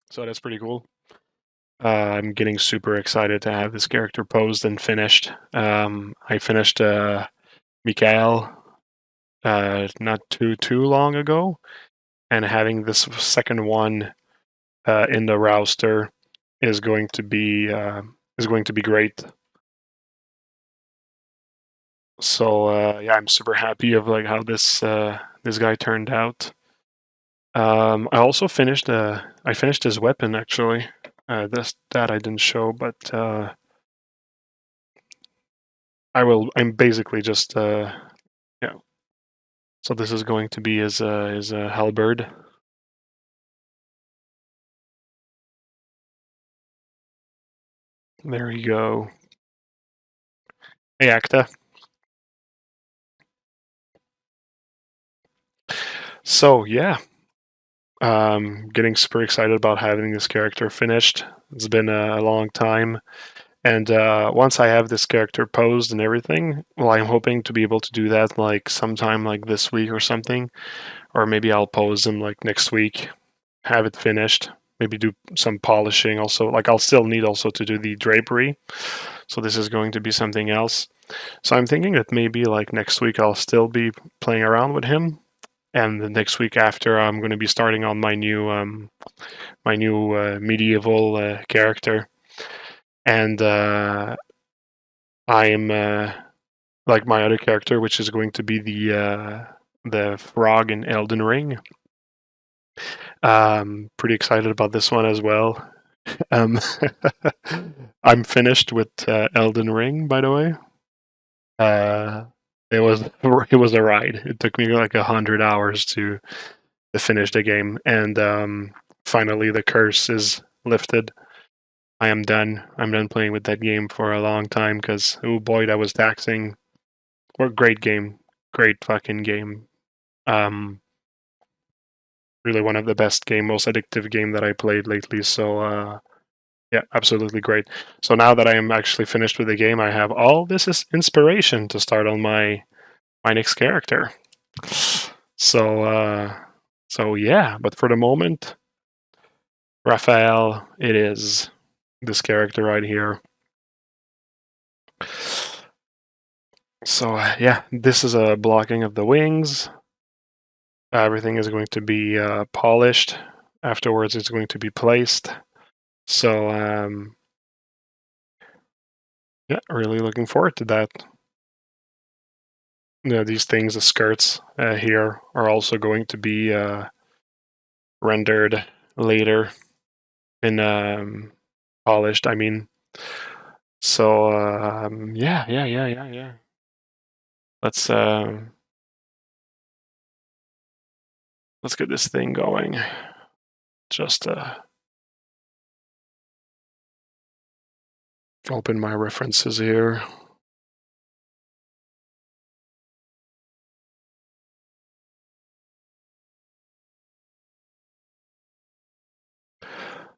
So that's pretty cool. I'm getting super excited to have this character posed and finished. I finished Mikael not too long ago, and having this second one in the roster is going to be great. So yeah, I'm super happy of like how this guy turned out. I also finished I finished his weapon actually. That I didn't show, but I will. I'm basically just yeah. So this is going to be his halberd. There you go. Hey, Acta. So yeah, getting super excited about having this character finished. It's been a long time, and once I have this character posed and everything, well, I'm hoping to be able to do that like sometime like this week or something, or maybe I'll pose him like next week, have it finished, maybe do some polishing. Also, like I'll still need also to do the drapery, so this is going to be something else. So I'm thinking that maybe like next week I'll still be playing around with him, and the next week after I'm going to be starting on my new medieval character, and I'm like my other character, which is going to be the frog in Elden Ring. Pretty excited about this one as well. Um, I'm finished with Elden Ring, by the way. Uh, it was it was a ride. It took me like 100 hours to finish the game, and finally the curse is lifted. I am done. I'm done playing with that game for a long time because oh boy, that was taxing. What great game, great fucking game. Um, really one of the best game, most addictive game that I played lately. So yeah, absolutely great. So now that I am actually finished with the game, I have all this is inspiration to start on my next character. So yeah, but for the moment, Raphael, it is this character right here. So yeah, this is a blocking of the wings. Everything is going to be polished. Afterwards, it's going to be placed. So yeah, really looking forward to that. These things, the skirts here, are also going to be rendered later in polished. I mean, so yeah. Let's let's get this thing going. Just open my references here.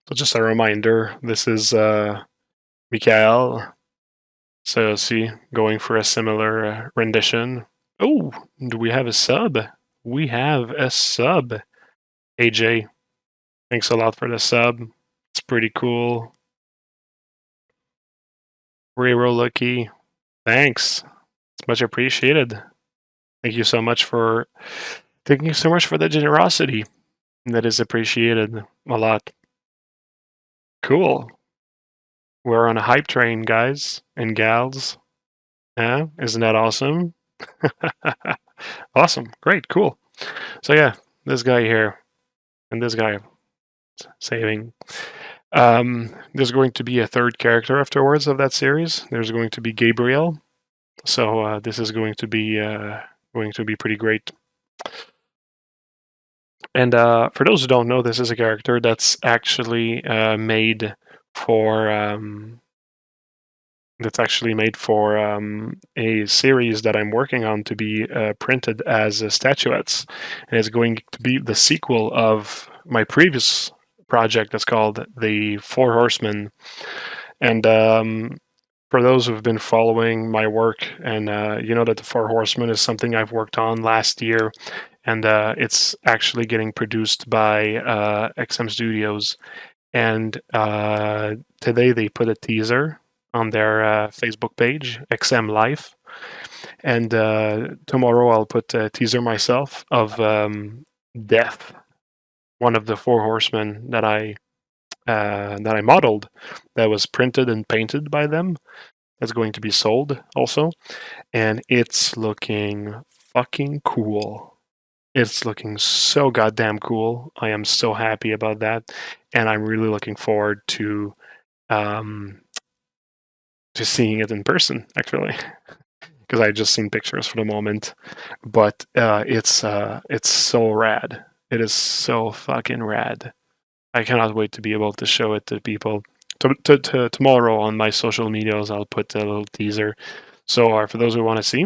So just a reminder, this is Mikael. So see, going for a similar rendition. Oh, do we have a sub? We have a sub. AJ, thanks a lot for the sub. It's pretty cool. Rero Lucky, thanks. It's much appreciated. Thank you so much for the generosity. That is appreciated a lot. Cool. We're on a hype train, guys and gals. Yeah, isn't that awesome? Awesome. Great. Cool. So yeah, this guy here and this guy saving. There's going to be a third character afterwards of that series. There's going to be Gabriel. So this is going to be pretty great. And for those who don't know, this is a character that's actually made for a series that I'm working on to be printed as statuettes, and it's going to be the sequel of my previous project that's called the Four Horsemen. And for those who've been following my work, and you know that the Four Horsemen is something I've worked on last year, and it's actually getting produced by XM Studios. And today they put a teaser on their Facebook page, XM Life. And tomorrow I'll put a teaser myself of Death, one of the 4 horsemen that I modeled, that was printed and painted by them. That's going to be sold also, and it's looking fucking cool. It's looking so goddamn cool. I am so happy about that, and I'm really looking forward to seeing it in person, actually, because I just seen pictures for the moment. But it's so rad. It is so fucking rad. I cannot wait to be able to show it to people. Tomorrow on my social medias, I'll put a little teaser. So for those who want to see,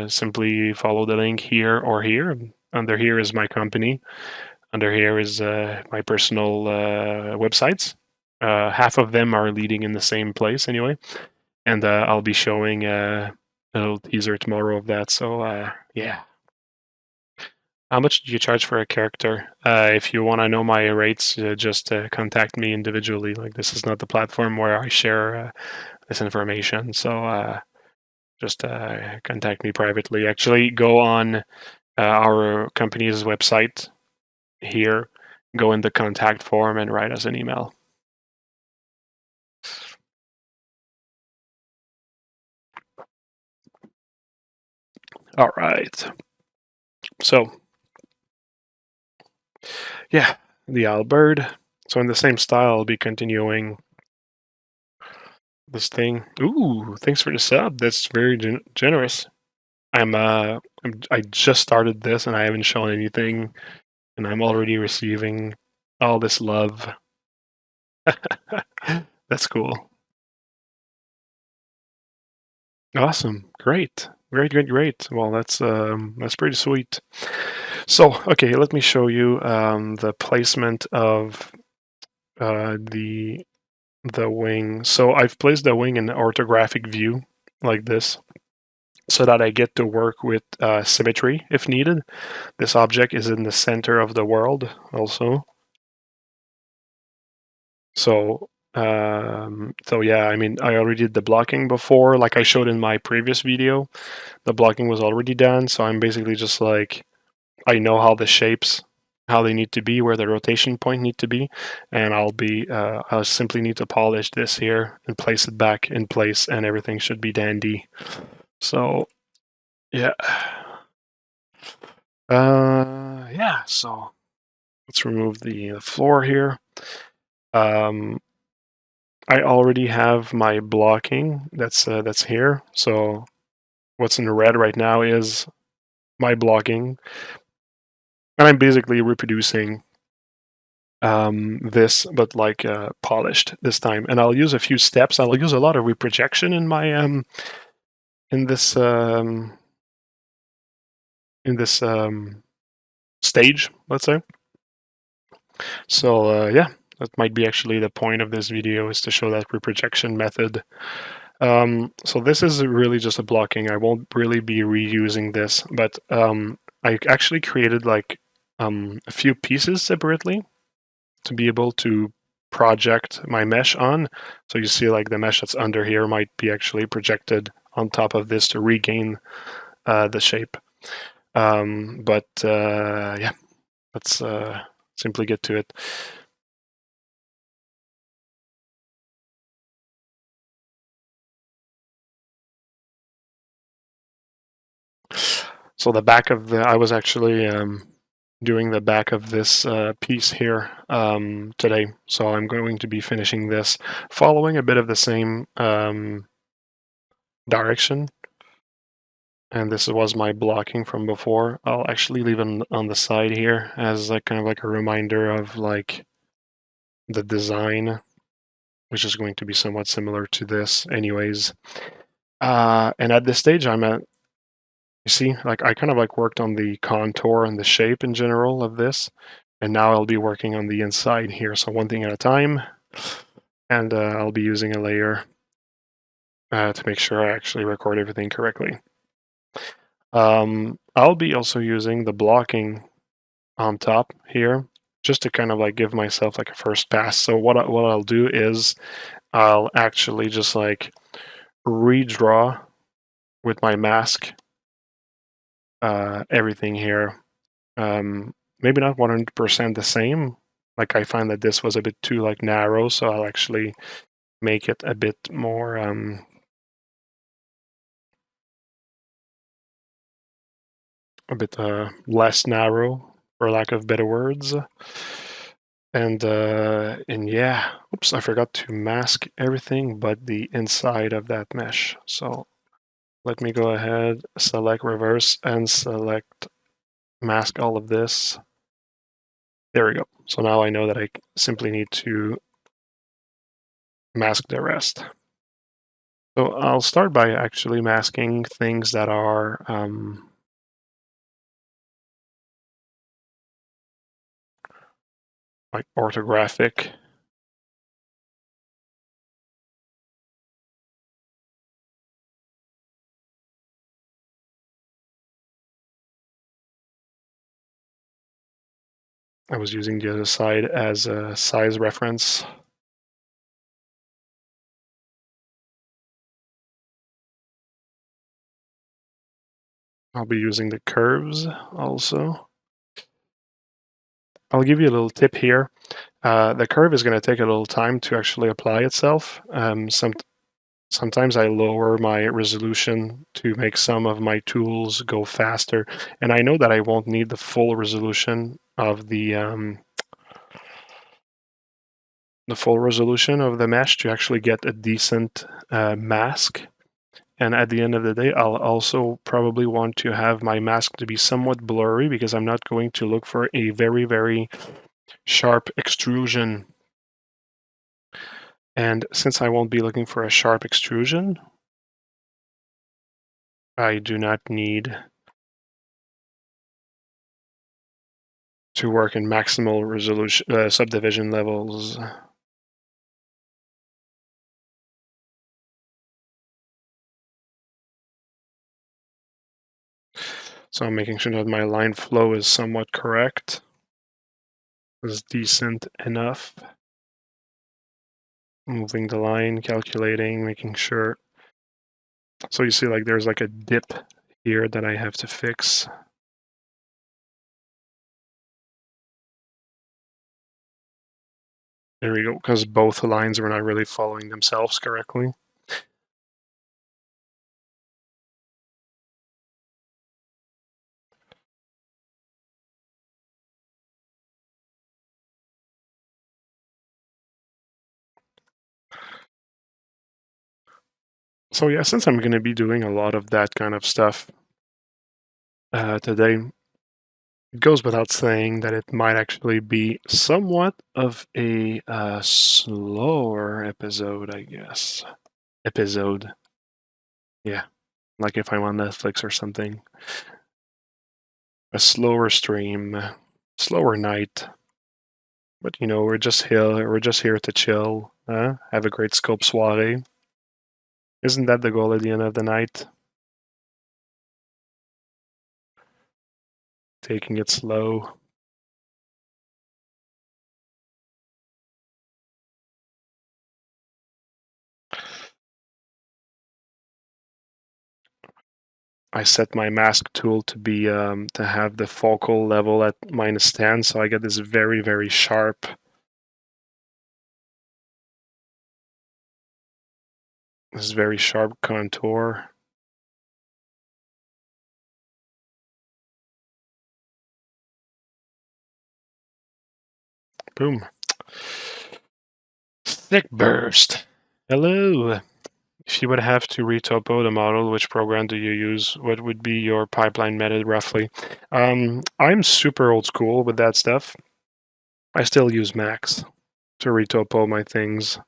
simply follow the link here or here. Under here is my company. Under here is my personal websites. Half of them are leading in the same place anyway. And I'll be showing a little teaser tomorrow of that. So yeah. How much do you charge for a character? If you want to know my rates, just contact me individually. Like, this is not the platform where I share this information. So just contact me privately. Actually, go on our company's website here, go in the contact form and write us an email. All right. So, yeah, the Albird. So in the same style, I'll be continuing this thing. Ooh, thanks for the sub. That's very generous. I just started this and I haven't shown anything, and I'm already receiving all this love. That's cool. Awesome. Great. Great. Well, that's pretty sweet. So, okay, let me show you the placement of the wing. So I've placed the wing in orthographic view like this, so that I get to work with symmetry if needed. This object is in the center of the world also. So yeah, I mean, I already did the blocking before, like I showed in my previous video. The blocking was already done, so I'm basically just like, I know how the shapes, how they need to be, where the rotation point need to be, and I'll simply need to polish this here and place it back in place, and everything should be dandy. So yeah. Yeah, so let's remove the floor here. I already have my blocking that's here. So what's in red right now is my blocking, and I'm basically reproducing this, but like polished this time. And I'll use a few steps. I'll use a lot of reprojection in my in this stage, let's say. So yeah, that might be actually the point of this video, is to show that reprojection method. So this is really just a blocking. I won't really be reusing this, but I actually created like a few pieces separately to be able to project my mesh on. So you see like the mesh that's under here might be actually projected on top of this to regain the shape. But yeah, let's simply get to it. So the back of I was actually doing the back of this piece here today. So I'm going to be finishing this, following a bit of the same direction. And this was my blocking from before. I'll actually leave it on the side here as like kind of like a reminder of like the design, which is going to be somewhat similar to this anyways. And at this stage I'm at, you see, like I kind of like worked on the contour and the shape in general of this, and now I'll be working on the inside here. So one thing at a time, and I'll be using a layer to make sure I actually record everything correctly. I'll be also using the blocking on top here just to kind of like give myself like a first pass. So what I'll do is I'll actually just like redraw with my mask everything here. Maybe not 100% the same. Like I find that this was a bit too like narrow, so I'll actually make it a bit more less narrow, for lack of better words. And yeah, oops, I forgot to mask everything but the inside of that mesh. So let me go ahead, select reverse and select mask all of this. There we go. So now I know that I simply need to mask the rest. So I'll start by actually masking things that are like orthographic. I was using the other side as a size reference. I'll be using the curves also. I'll give you a little tip here. The curve is going to take a little time to actually apply itself. Sometimes I lower my resolution to make some of my tools go faster. And I know that I won't need the full resolution of the mesh to actually get a decent mask. And at the end of the day, I'll also probably want to have my mask to be somewhat blurry because I'm not going to look for a very, very sharp extrusion. And since I won't be looking for a sharp extrusion, I do not need to work in maximal resolution subdivision levels. So I'm making sure that my line flow is somewhat correct, is decent enough. Moving the line, calculating, making sure. So you see like there's like a dip here that I have to fix. There we go, because both lines were not really following themselves correctly. So yeah, since I'm going to be doing a lot of that kind of stuff today, it goes without saying that it might actually be somewhat of a slower episode, I guess. Yeah, like if I'm on Netflix or something. A slower stream, slower night. But you know, we're just here to chill, have a great Sculpt Soirée. Isn't that the goal at the end of the night? Taking it slow. I set my mask tool to be to have the focal level at -10, so I get this very, very sharp. This very sharp contour. Boom. Thick burst. Hello. If you would have to retopo the model, which program do you use? What would be your pipeline method roughly? I'm super old school with that stuff. I still use Max to retopo my things.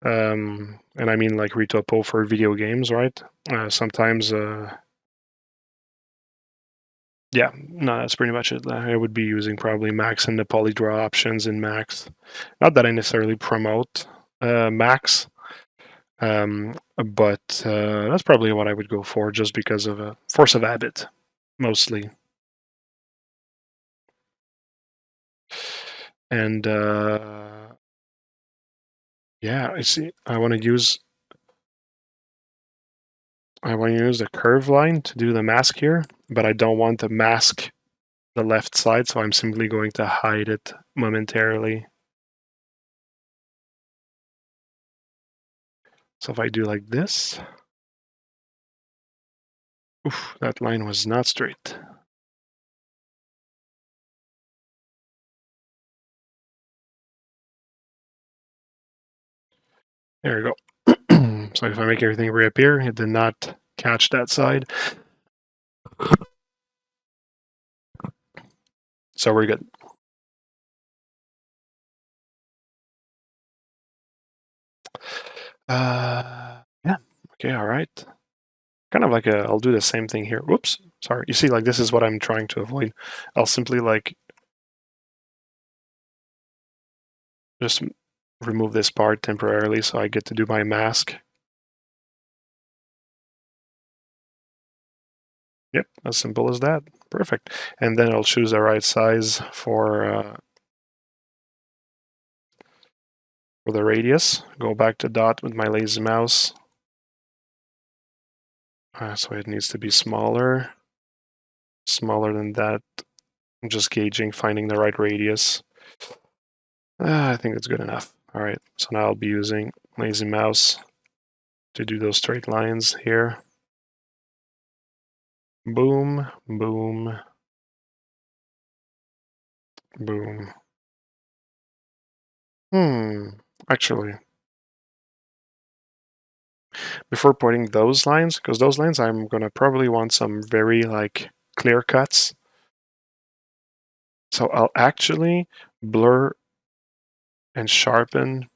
And I mean like retopo for video games, right? Sometimes, yeah, no, that's pretty much it. I would be using probably Max and the polydraw options in Max. Not that I necessarily promote Max. But that's probably what I would go for, just because of a force of habit, mostly. And yeah, I see. I want to use the curve line to do the mask here, but I don't want to mask the left side, so I'm simply going to hide it momentarily. So if I do like this, oof, that line was not straight. There we go. So if I make everything reappear, it did not catch that side. So we're good. Yeah. Okay, all right. Kind of like I'll do the same thing here. Whoops, sorry. You see, like this is what I'm trying to avoid. I'll simply like just remove this part temporarily so I get to do my mask. Yep, as simple as that. Perfect. And then I'll choose the right size for the radius. Go back to dot with my lazy mouse. So it needs to be smaller. Smaller than that. I'm just gauging, finding the right radius. I think that's good enough. All right, so now I'll be using lazy mouse to do those straight lines here. Boom, boom, boom. Actually, before putting those lines, because those lines I'm gonna probably want some very like clear cuts. So I'll actually blur and sharpen.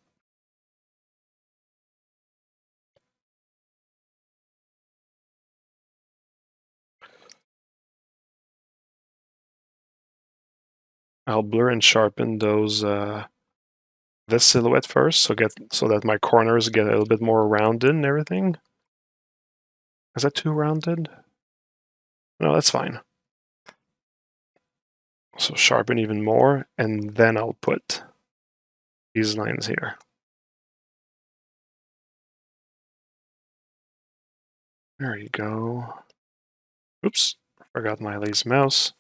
I'll blur and sharpen those this silhouette first, so that my corners get a little bit more rounded and everything. Is that too rounded? No, that's fine. So sharpen even more, and then I'll put these lines here. There you go. Oops, forgot my lazy mouse.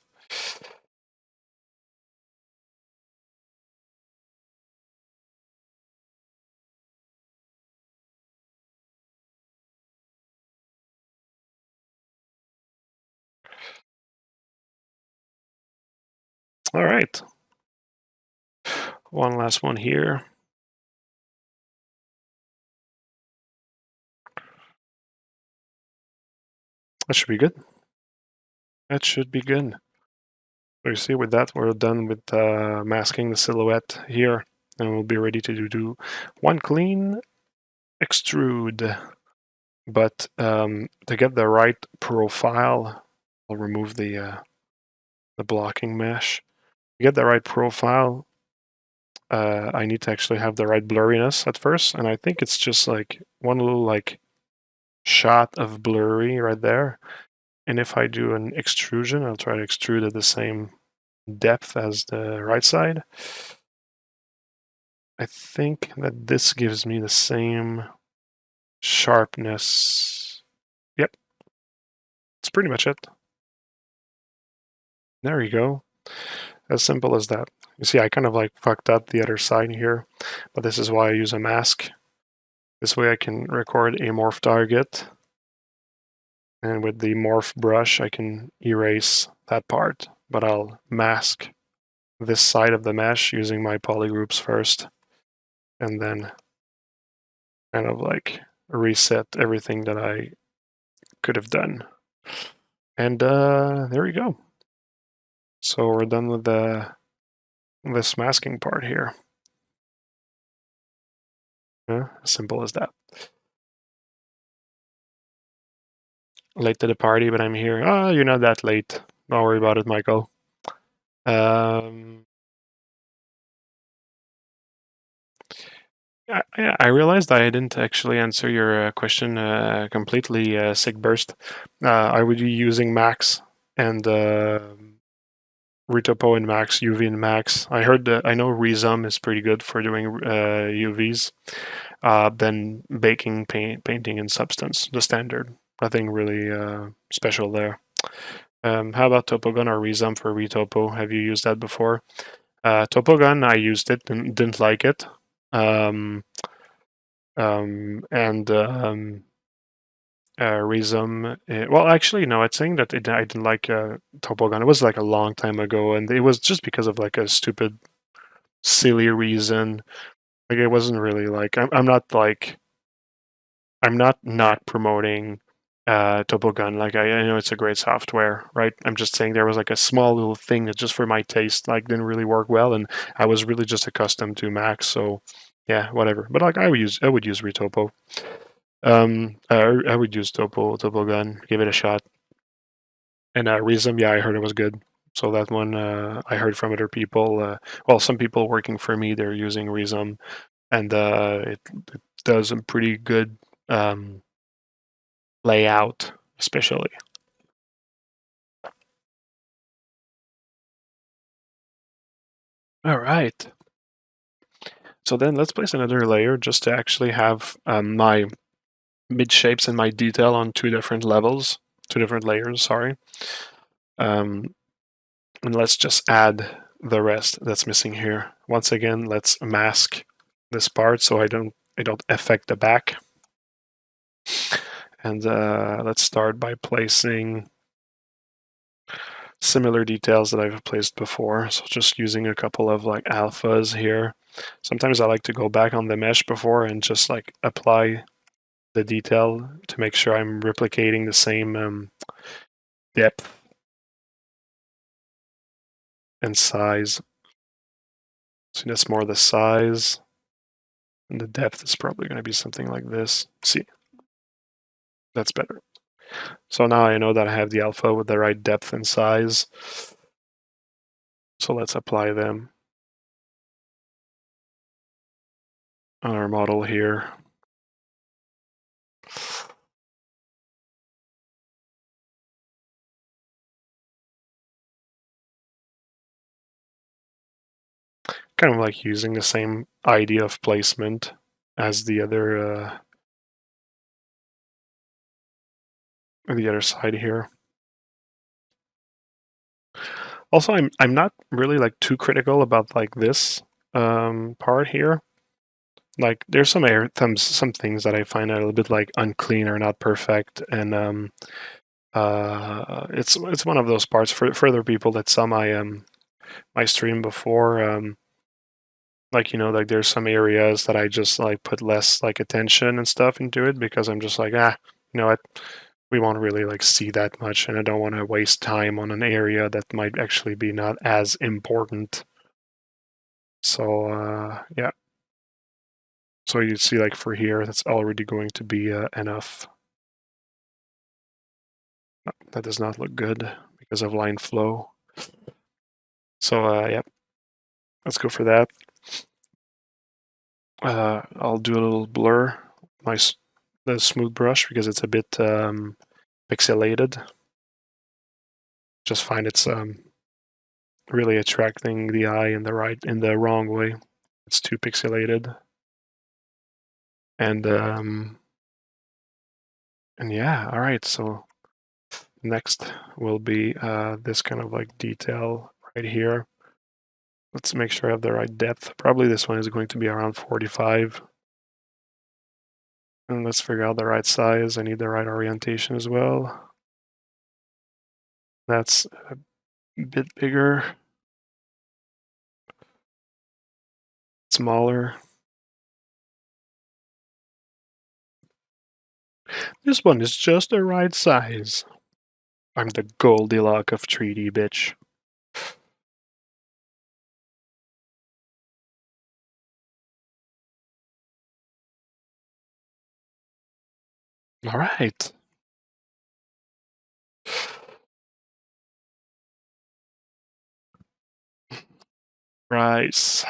All right. One last one here. That should be good. That should be good. So you see, with that, we're done with masking the silhouette here, and we'll be ready to do one clean extrude. But to get the right profile, I'll remove the blocking mesh. To get the right profile, I need to actually have the right blurriness at first, and I think it's just like one little like shot of blurry right there. And if I do an extrusion, I'll try to extrude at the same depth as the right side. I think that this gives me the same sharpness. Yep, that's pretty much it. There you go. As simple as that. You see, I kind of like fucked up the other side here, but this is why I use a mask. This way I can record a morph target, and with the morph brush I can erase that part, but I'll mask this side of the mesh using my polygroups first, and then kind of like reset everything that I could have done. And there we go. So we're done with this masking part here. Yeah, as simple as that. Late to the party, but I'm here. Oh, you're not that late. Don't worry about it, Michael. I realized I didn't actually answer your question completely, Sick Burst. I would be using Max and Retopo in Max, UV in Max. I heard that I know Resum is pretty good for doing UVs. Then baking, painting in Substance, the standard. Nothing really special there. How about Topogun or Resum for Retopo? Have you used that before? Topogun, I used it and didn't like it. Resum, well, actually, no, I'd saying that I didn't like Topogun. It was like a long time ago, and it was just because of like a stupid, silly reason. Like it wasn't really like I'm not promoting Topogun. Like I know it's a great software, right? I'm just saying there was like a small little thing that just for my taste like didn't really work well, and I was really just accustomed to Max, so yeah, whatever. But like I would use Retopo. I would use Topogun, give it a shot. And Reasm, yeah, I heard it was good. So that one I heard from other people. Well, some people working for me, they're using Reasm, and it does a pretty good layout, especially. All right. So then let's place another layer just to actually have my mid shapes and my detail on two different layers, sorry. And let's just add the rest that's missing here. Once again, let's mask this part so I don't affect the back. And let's start by placing similar details that I've placed before. So just using a couple of like alphas here. Sometimes I like to go back on the mesh before and just like apply the detail to make sure I'm replicating the same depth and size. So that's more the size, and the depth is probably going to be something like this. See, that's better. So now I know that I have the alpha with the right depth and size. So let's apply them on our model here. Kind of like using the same idea of placement as the other side here. Also, I'm not really like too critical about like this part here. Like there's some things that I find a little bit like unclean or not perfect, and it's one of those parts for other people that saw my stream before. Like like there's some areas that I just like put less like attention and stuff into it because I'm just like you know what, we won't really like see that much, and I don't want to waste time on an area that might actually be not as important. So yeah. So you see like for here, that's already going to be enough. No, that does not look good because of line flow. So yeah, let's go for that. I'll do a little blur, the smooth brush because it's a bit pixelated. Just find it's really attracting the eye in the wrong way. It's too pixelated. And yeah, all right. So next will be this kind of like detail right here. Let's make sure I have the right depth. Probably this one is going to be around 45. And let's figure out the right size. I need the right orientation as well. That's a bit bigger. Smaller. This one is just the right size. I'm the Goldilocks of 3D, bitch. All right. Rice.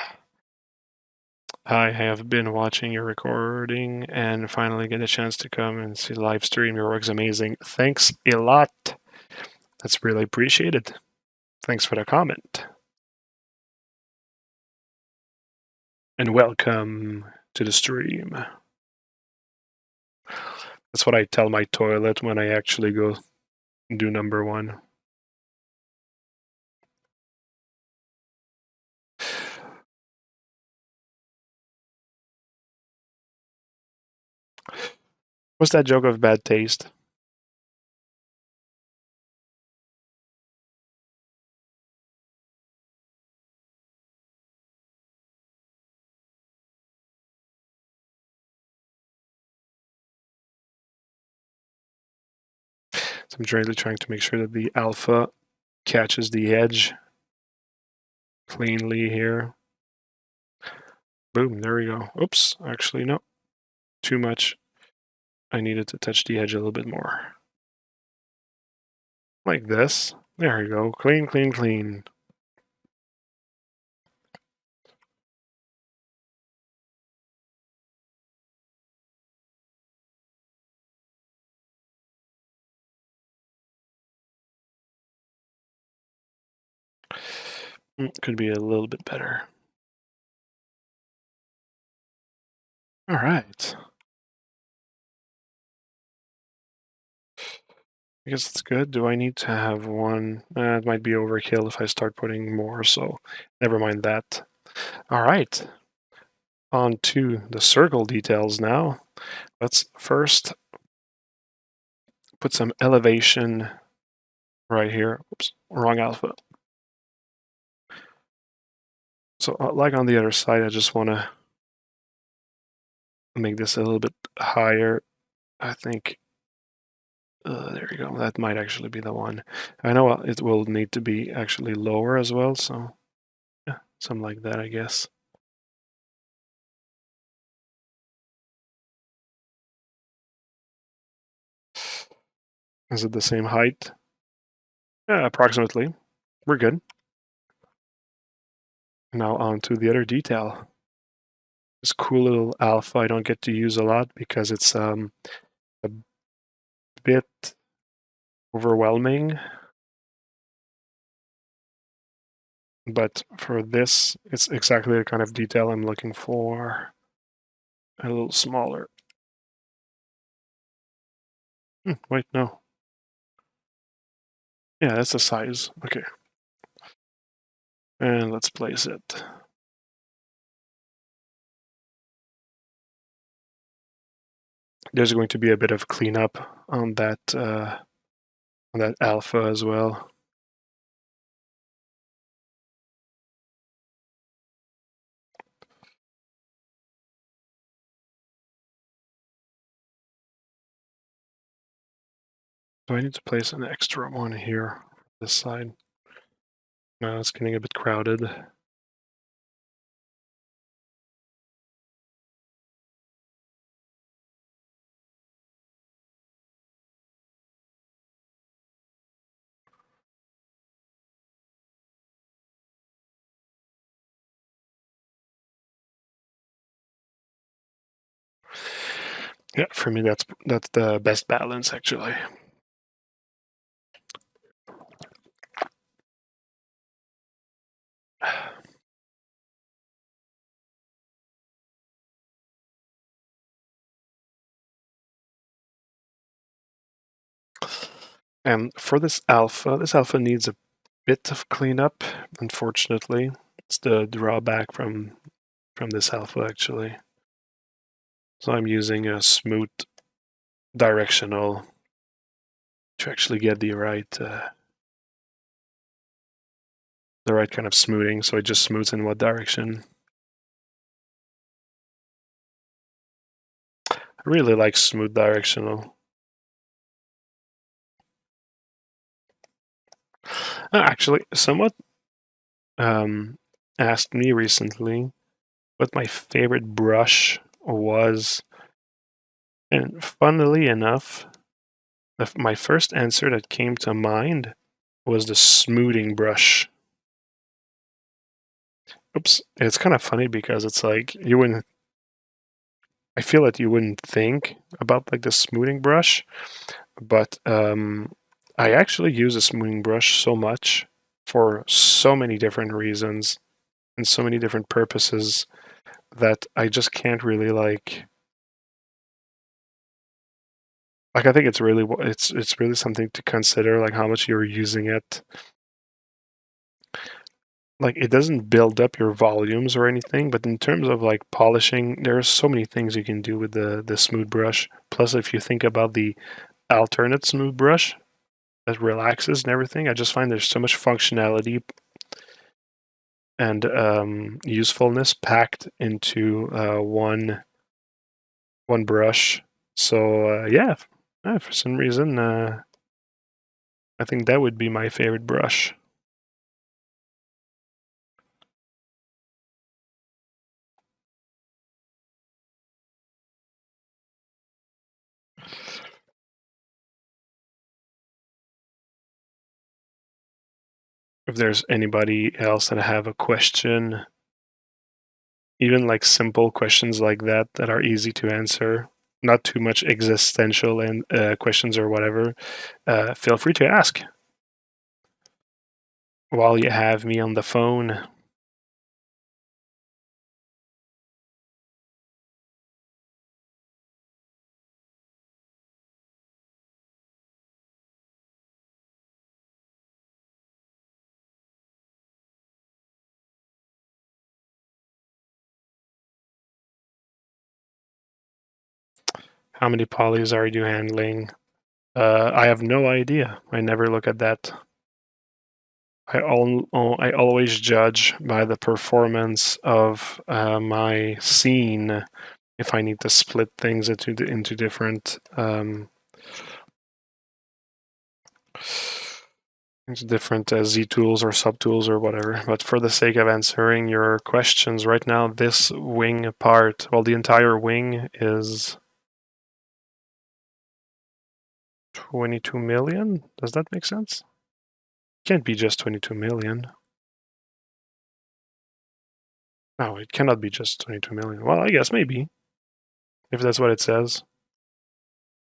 I have been watching your recording and finally get a chance to come and see the live stream. Your work's amazing. Thanks a lot. That's really appreciated. Thanks for the comment. And welcome to the stream. That's what I tell my toilet when I actually go do number one. What's that joke of bad taste? So I'm really trying to make sure that the alpha catches the edge cleanly here. Boom, there we go. Oops, actually, no. Too much. I needed to touch the edge a little bit more. Like this. There we go. Clean, clean, clean. Could be a little bit better. All right. I guess it's good. Do I need to have one? It might be overkill if I start putting more, so never mind that. All right. On to the circle details now. Let's first put some elevation right here. Oops, wrong alpha. So like on the other side, I just want to make this a little bit higher. I think, there you go. That might actually be the one. I know it will need to be actually lower as well, so yeah, something like that, I guess. Is it the same height? Yeah, approximately. We're good. Now on to the other detail. This cool little alpha I don't get to use a lot because it's a bit overwhelming. But for this, it's exactly the kind of detail I'm looking for. A little smaller. Wait, no. Yeah, that's the size. Okay. And let's place it. There's going to be a bit of cleanup on that alpha as well. Do I need to place an extra one here, this side? No, it's getting a bit crowded. Yeah, for me that's the best balance actually. And for this alpha needs a bit of cleanup, unfortunately. It's the drawback from this alpha actually. So I'm using a smooth directional to actually get the right kind of smoothing, so it just smooths in what direction. I really like smooth directional. Actually, someone asked me recently what my favorite brush was, and funnily enough, my first answer that came to mind was the smoothing brush. Oops, it's kind of funny because it's like you wouldn't. I feel that you wouldn't think about like the smoothing brush, but I actually use a smoothing brush so much for so many different reasons and so many different purposes that I just can't really like I think it's really it's really something to consider, like how much you're using it. Like it doesn't build up your volumes or anything, but in terms of like polishing, there are so many things you can do with the smooth brush. Plus, if you think about the alternate smooth brush that relaxes and everything, I just find there's so much functionality and usefulness packed into one brush. So yeah, for some reason, I think that would be my favorite brush. If there's anybody else that have a question, even like simple questions like that are easy to answer, not too much existential and questions or whatever, feel free to ask while you have me on the phone. How many polys are you handling? I have no idea. I never look at that. I always judge by the performance of my scene. If I need to split things into different Z tools or subtools or whatever. But for the sake of answering your questions right now, this wing part, well, the entire wing is 22 million. Does that make sense? Can't be just 22 million. No, it cannot be just 22 million. Well, I guess maybe, if that's what it says.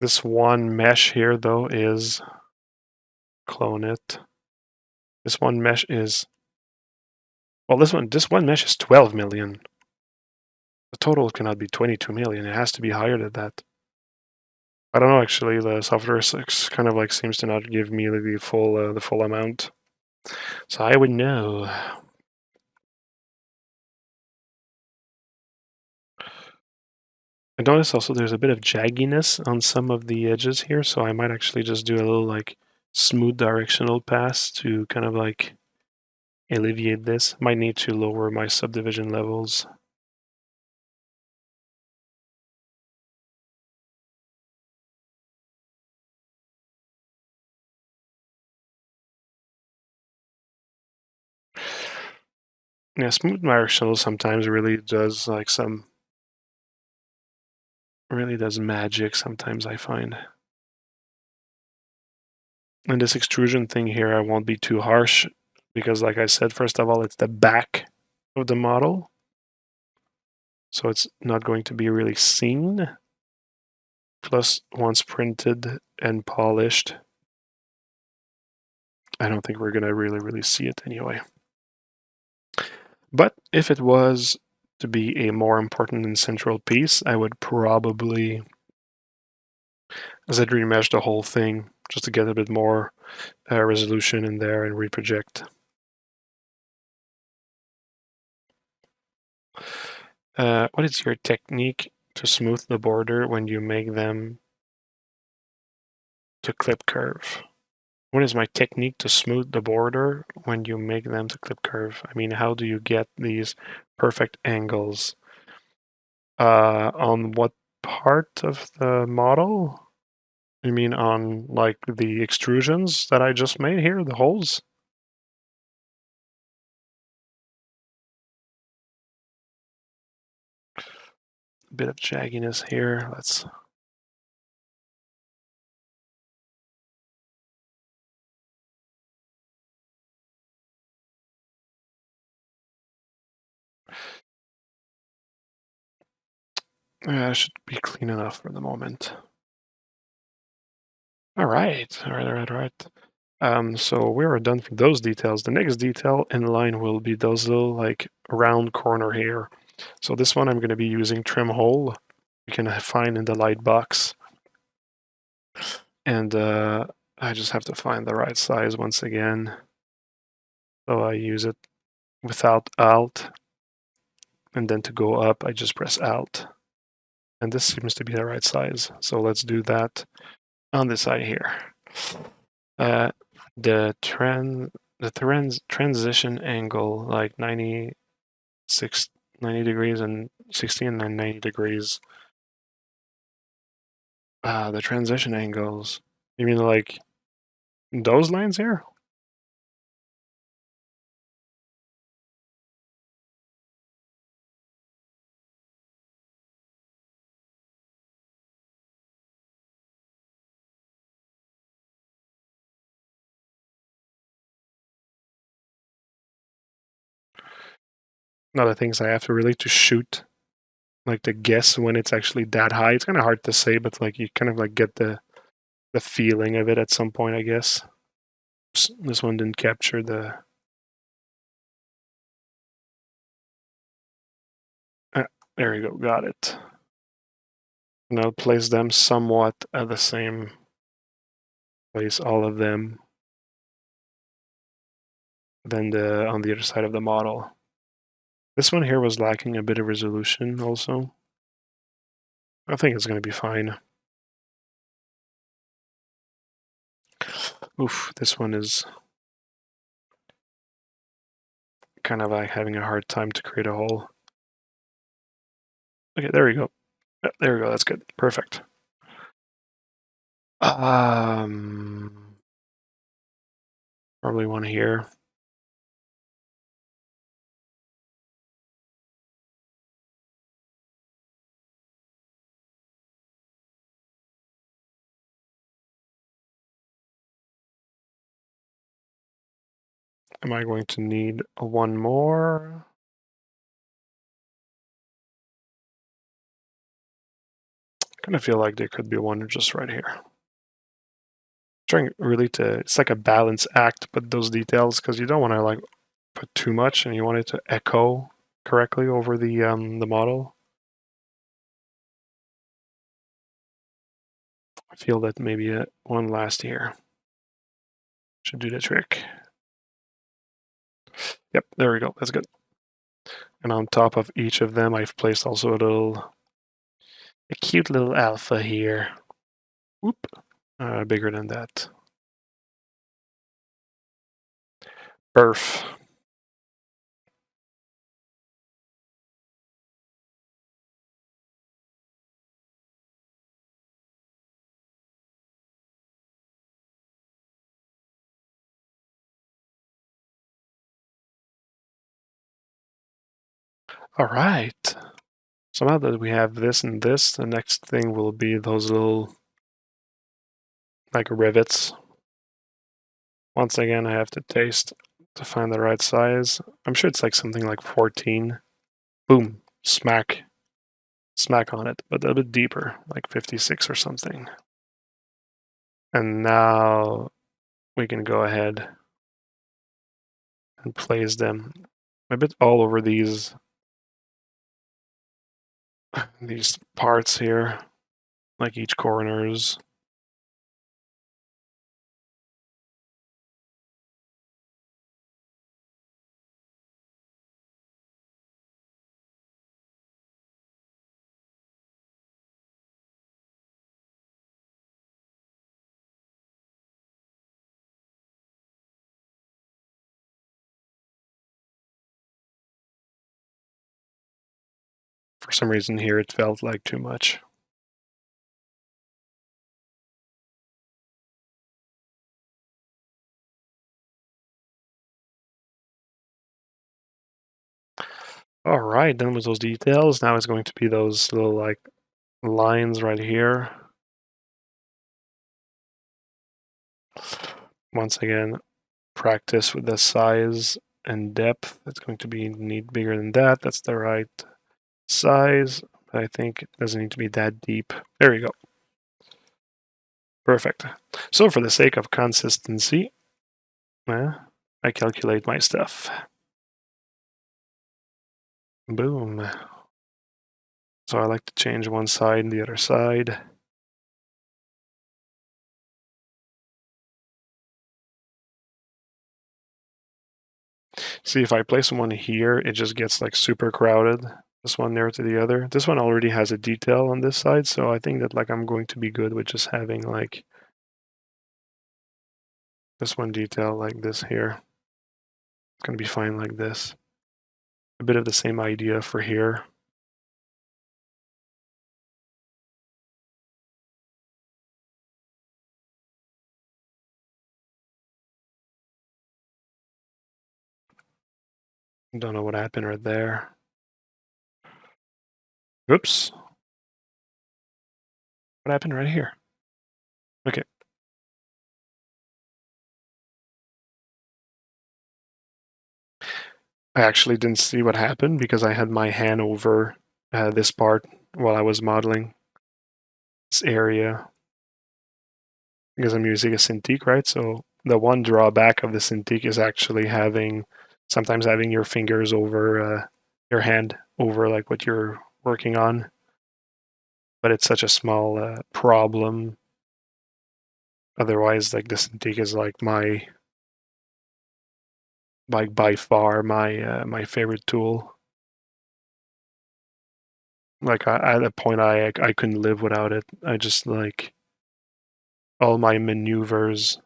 This one mesh here, though, is, clone it. This one mesh is, well, this one mesh is 12 million. The total cannot be 22 million. It has to be higher than that. I don't know, actually. The software kind of like seems to not give me the full amount. So I would know. I notice also there's a bit of jagginess on some of the edges here, so I might actually just do a little like smooth directional pass to kind of like alleviate this. Might need to lower my subdivision levels. Yeah, smooth directional sometimes really does like really does magic sometimes, I find. And this extrusion thing here, I won't be too harsh because like I said, first of all, it's the back of the model. So it's not going to be really seen. Plus, once printed and polished, I don't think we're going to really see it anyway. But if it was to be a more important and central piece, I would probably Z-remesh the whole thing just to get a bit more resolution in there and reproject. What is your technique to smooth the border when you make them to clip curve? What is my technique to smooth the border when you make them to clip curve? I mean, how do you get these perfect angles? On what part of the model? You mean on like the extrusions that I just made here, the holes? A bit of jagginess here. Let's should be clean enough for the moment. All right. So we are done for those details. The next detail in line will be those little like round corner here. So this one I'm going to be using trim hole. You can find in the light box. And I just have to find the right size once again. So I use it without Alt. And then to go up, I just press Alt. And this seems to be the right size. So let's do that on this side here. The transition angle, like 90 degrees and 60 and then 90 degrees. The transition angles. You mean like those lines here? Another thing is I have to really to shoot, like to guess when it's actually that high. It's kind of hard to say, but like you kind of like get the feeling of it at some point, I guess. This one didn't capture the. There we go, got it. Now place them somewhat at the same place, all of them. Then on the other side of the model. This one here was lacking a bit of resolution also. I think it's going to be fine. Oof, this one is kind of like having a hard time to create a hole. Okay, there we go. There we go, that's good. Perfect. Probably one here. Am I going to need one more? Kind of feel like there could be one just right here. Trying really to, it's like a balance act, but those details, because you don't want to like put too much and you want it to echo correctly over the model. I feel that maybe one last here should do the trick. Yep, there we go, that's good. And on top of each of them, I've placed also a cute little alpha here. Whoop, bigger than that. Perf. All right. So now that we have this and this, the next thing will be those little like rivets. Once again, I have to taste to find the right size. I'm sure it's like something like 14. Boom, smack on it, but a bit deeper, like 56 or something. And now we can go ahead and place them a bit all over these parts here, like each corners. For some reason here it felt like too much. All right, done with those details. Now it's going to be those little like lines right here. Once again, practice with the size and depth. It's going to be need bigger than that. That's the right size. I think it doesn't need to be that deep. There you go. Perfect. So for the sake of consistency, I calculate my stuff. Boom. So I like to change one side and the other side. See, if I place one here, it just gets like super crowded. This one there to the other. This one already has a detail on this side, so I think that like I'm going to be good with just having like this one detail like this here. It's gonna be fine like this. A bit of the same idea for here. Don't know what happened right there. Oops. What happened right here? Okay. I actually didn't see what happened because I had my hand over this part while I was modeling this area. Because I'm using a Cintiq, right? So the one drawback of the Cintiq is actually sometimes having your fingers over your hand over like what you're working on. But it's such a small problem. Otherwise, like the Cintiq is like by far my favorite tool. Like at a point, I couldn't live without it. I just like all my maneuvers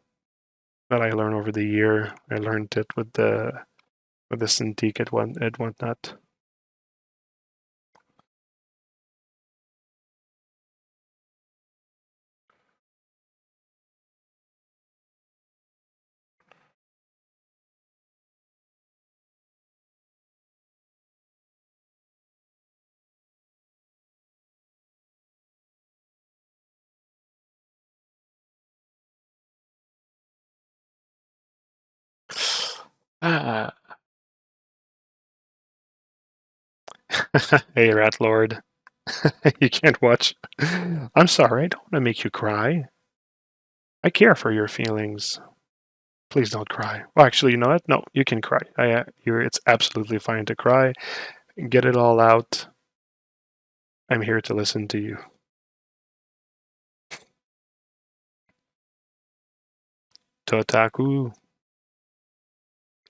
that I learned over the year. I learned it with the Cintiq at whatnot. Ah. Hey, Rat Lord. You can't watch. I'm sorry, I don't want to make you cry. I care for your feelings. Please don't cry. Well, actually, you know what? No, you can cry. It's absolutely fine to cry. Get it all out. I'm here to listen to you. Totaku.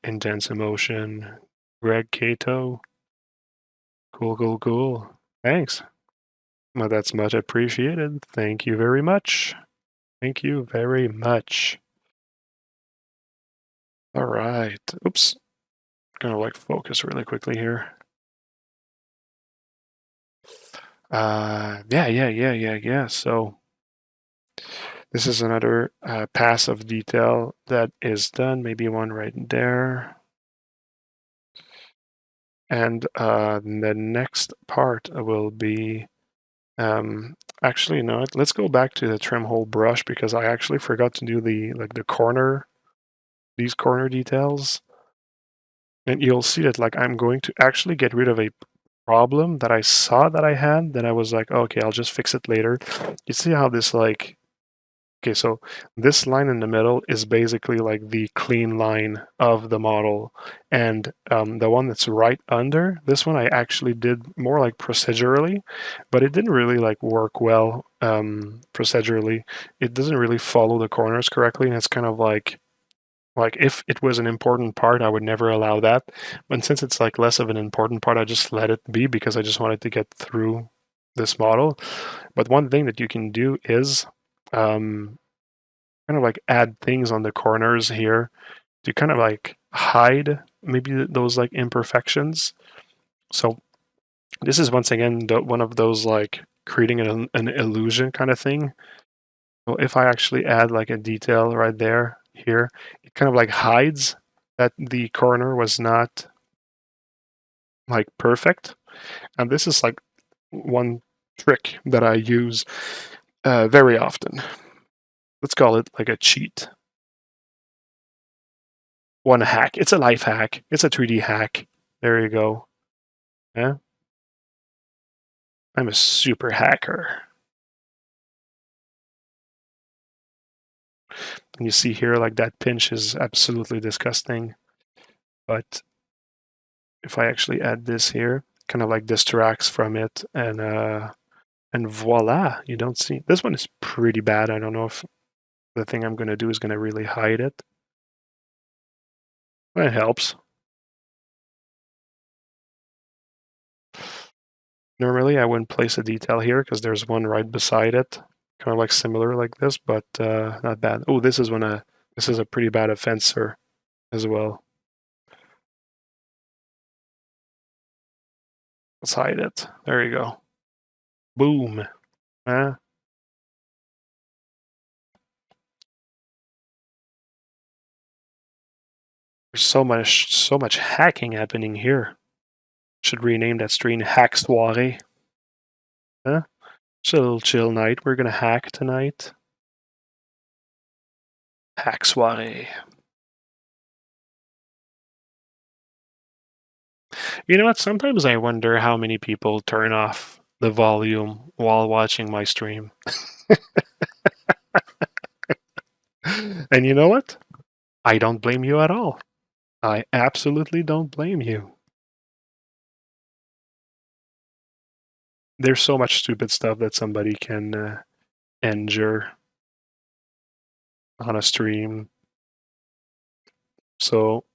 Intense Emotion. Greg Cato. Cool, cool, cool. Thanks. Well, that's much appreciated. Thank you very much. Thank you very much. All right. Oops. Gonna like focus really quickly here. Yeah. So this is another pass of detail that is done. Maybe one right there. And the next part will be, actually, no, let's go back to the trim hole brush because I actually forgot to do the corner, these corner details. And you'll see that like I'm going to actually get rid of a problem that I saw that I had. Then I was like, oh, okay, I'll just fix it later. You see how this like, okay, so this line in the middle is basically like the clean line of the model. And the one that's right under, this one I actually did more like procedurally, but it didn't really like work well procedurally. It doesn't really follow the corners correctly. And it's kind of like if it was an important part, I would never allow that. But since it's like less of an important part, I just let it be because I just wanted to get through this model. But one thing that you can do is kind of like add things on the corners here to kind of like hide maybe those like imperfections. So this is once again one of those like creating an illusion kind of thing. So if I actually add like a detail right there, here, it kind of like hides that the corner was not like perfect. And this is like one trick that I use very often. Let's call it like a cheat. One hack. It's a life hack. It's a 3D hack. There you go. Yeah. I'm a super hacker. And you see here, like that pinch is absolutely disgusting. But if I actually add this here, kind of like distracts from it, and voila, you don't see. This one is pretty bad. I don't know if the thing I'm going to do is going to really hide it. It helps. Normally, I wouldn't place a detail here because there's one right beside it, kind of like similar like this, but not bad. Oh, this is a pretty bad offenser as well. Let's hide it. There you go. Boom. There's so much hacking happening here. Should rename that stream Hack Soirée. Huh? It's a little chill night. We're gonna hack tonight. Hack Soirée. You know what? Sometimes I wonder how many people turn off the volume while watching my stream. And you know what? I don't blame you at all. I absolutely don't blame you. There's so much stupid stuff that somebody can endure on a stream. So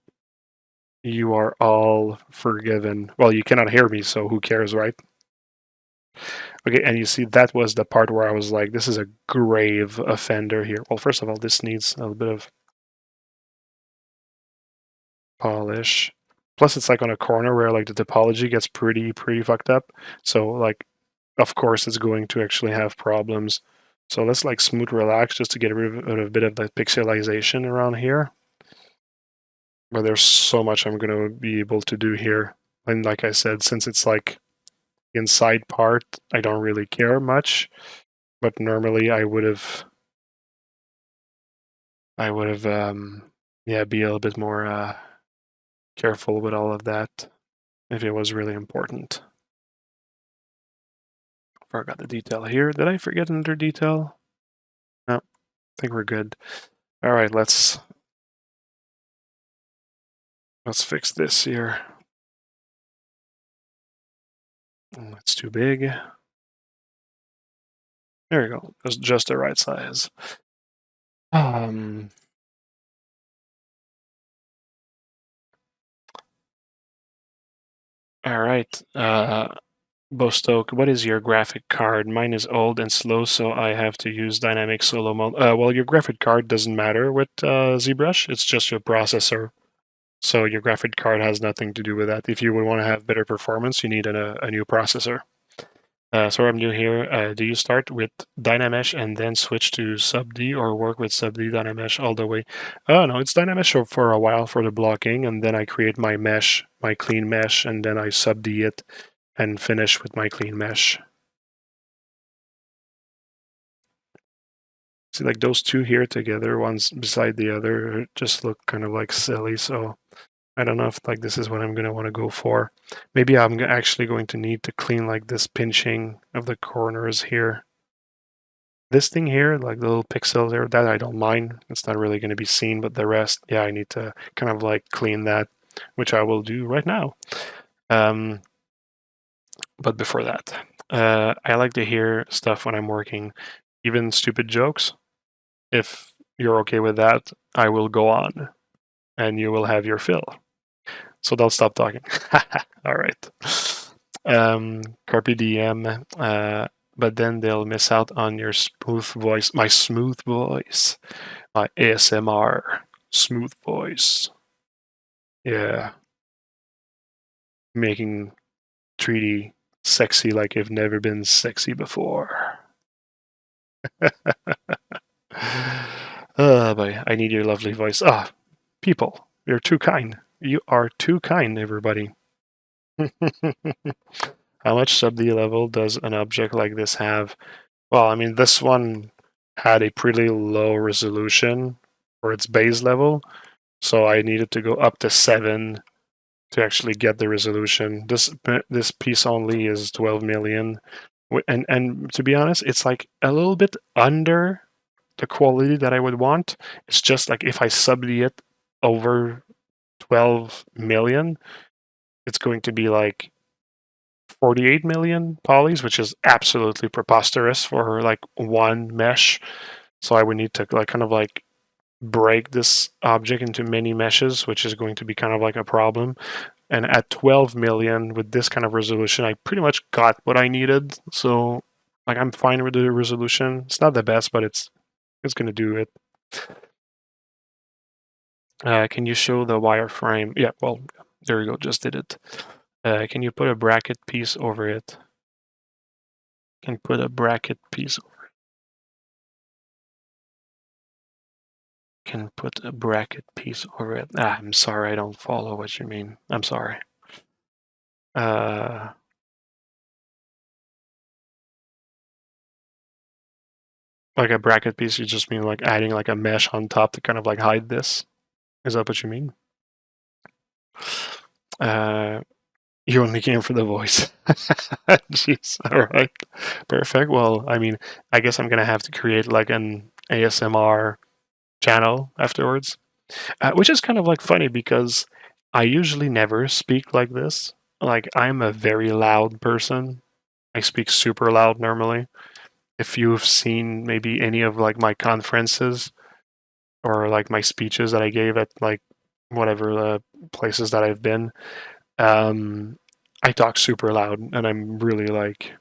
you are all forgiven. Well, you cannot hear me, so who cares, right? Okay, and you see that was the part where I was like, this is a grave offender here. Well, first of all, this needs a little bit of polish. Plus, it's like on a corner where like the topology gets pretty fucked up. So like, of course, it's going to actually have problems. So let's like smooth relax just to get rid of a bit of the pixelization around here. But there's so much I'm going to be able to do here. And like I said, since it's like inside part, I don't really care much. But normally I would have, yeah, be a little bit more careful with all of that if it was really important. Forgot the detail here. Did I forget another detail? No, I think we're good. All right, let's fix this here. It's too big. There you go. It's just the right size. All right. Bostoke, what is your graphic card? Mine is old and slow, so I have to use dynamic solo mode. Well, your graphic card doesn't matter with ZBrush. It's just your processor. So your graphic card has nothing to do with that. If you would want to have better performance, you need a new processor. So what I'm doing here, do you start with Dynamesh and then switch to Sub-D, or work with Sub-D Dynamesh all the way? Oh, no, it's Dynamesh for a while for the blocking, and then I create my mesh, my clean mesh, and then I Sub-D it and finish with my clean mesh. See, like those two here together, one's beside the other, just look kind of like silly, so I don't know if like this is what I'm going to want to go for. Maybe I'm actually going to need to clean like this pinching of the corners here. This thing here, like the little pixel there, that I don't mind. It's not really going to be seen, but the rest, yeah, I need to kind of like clean that, which I will do right now. But before that, I like to hear stuff when I'm working, even stupid jokes. If you're okay with that, I will go on and you will have your fill. So they'll stop talking. All right. Carpe diem. But then they'll miss out on your smooth voice. My smooth voice. My ASMR smooth voice. Yeah. Making 3D sexy like you've never been sexy before. Oh boy, I need your lovely voice. Ah, people, you're too kind. You are too kind, everybody. How much sub-D level does an object like this have? Well, I mean, this one had a pretty low resolution for its base level, so I needed to go up to 7 to actually get the resolution. This piece only is 12 million, and to be honest, it's like a little bit under the quality that I would want. It's just like if I subdy it over 12 million, it's going to be like 48 million polys, which is absolutely preposterous for like one mesh. So I would need to like kind of like break this object into many meshes, which is going to be kind of like a problem. And at 12 million with this kind of resolution, I pretty much got what I needed. So like I'm fine with the resolution. It's not the best, but it's going to do it. Can you show the wireframe? Yeah, well, there you go, just did it. Can you put a bracket piece over it? Can put a bracket piece over it. Can put a bracket piece over it. I'm sorry, I don't follow what you mean. I'm sorry. Like a bracket piece, you just mean like adding like a mesh on top to kind of like hide this? Is that what you mean? You only came for the voice. Jeez, all right. Perfect. Well, I mean, I guess I'm gonna have to create like an ASMR channel afterwards. Which is kind of like funny because I usually never speak like this. Like I'm a very loud person. I speak super loud normally. If you've seen maybe any of like my conferences or like my speeches that I gave at like whatever the places that I've been, I talk super loud and I'm really like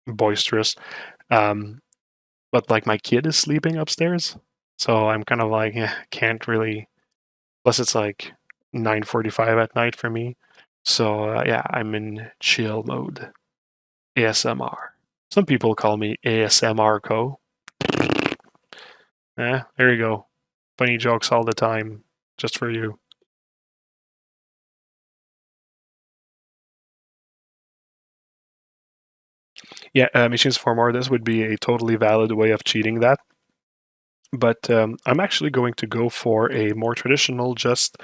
boisterous. But like my kid is sleeping upstairs, so I'm kind of like can't really. Plus, it's like 9:45 at night for me. So yeah, I'm in chill mode. ASMR. Some people call me ASMR Co. There you go. Funny jokes all the time, just for you. Yeah, machines for more. This would be a totally valid way of cheating that. But I'm actually going to go for a more traditional, just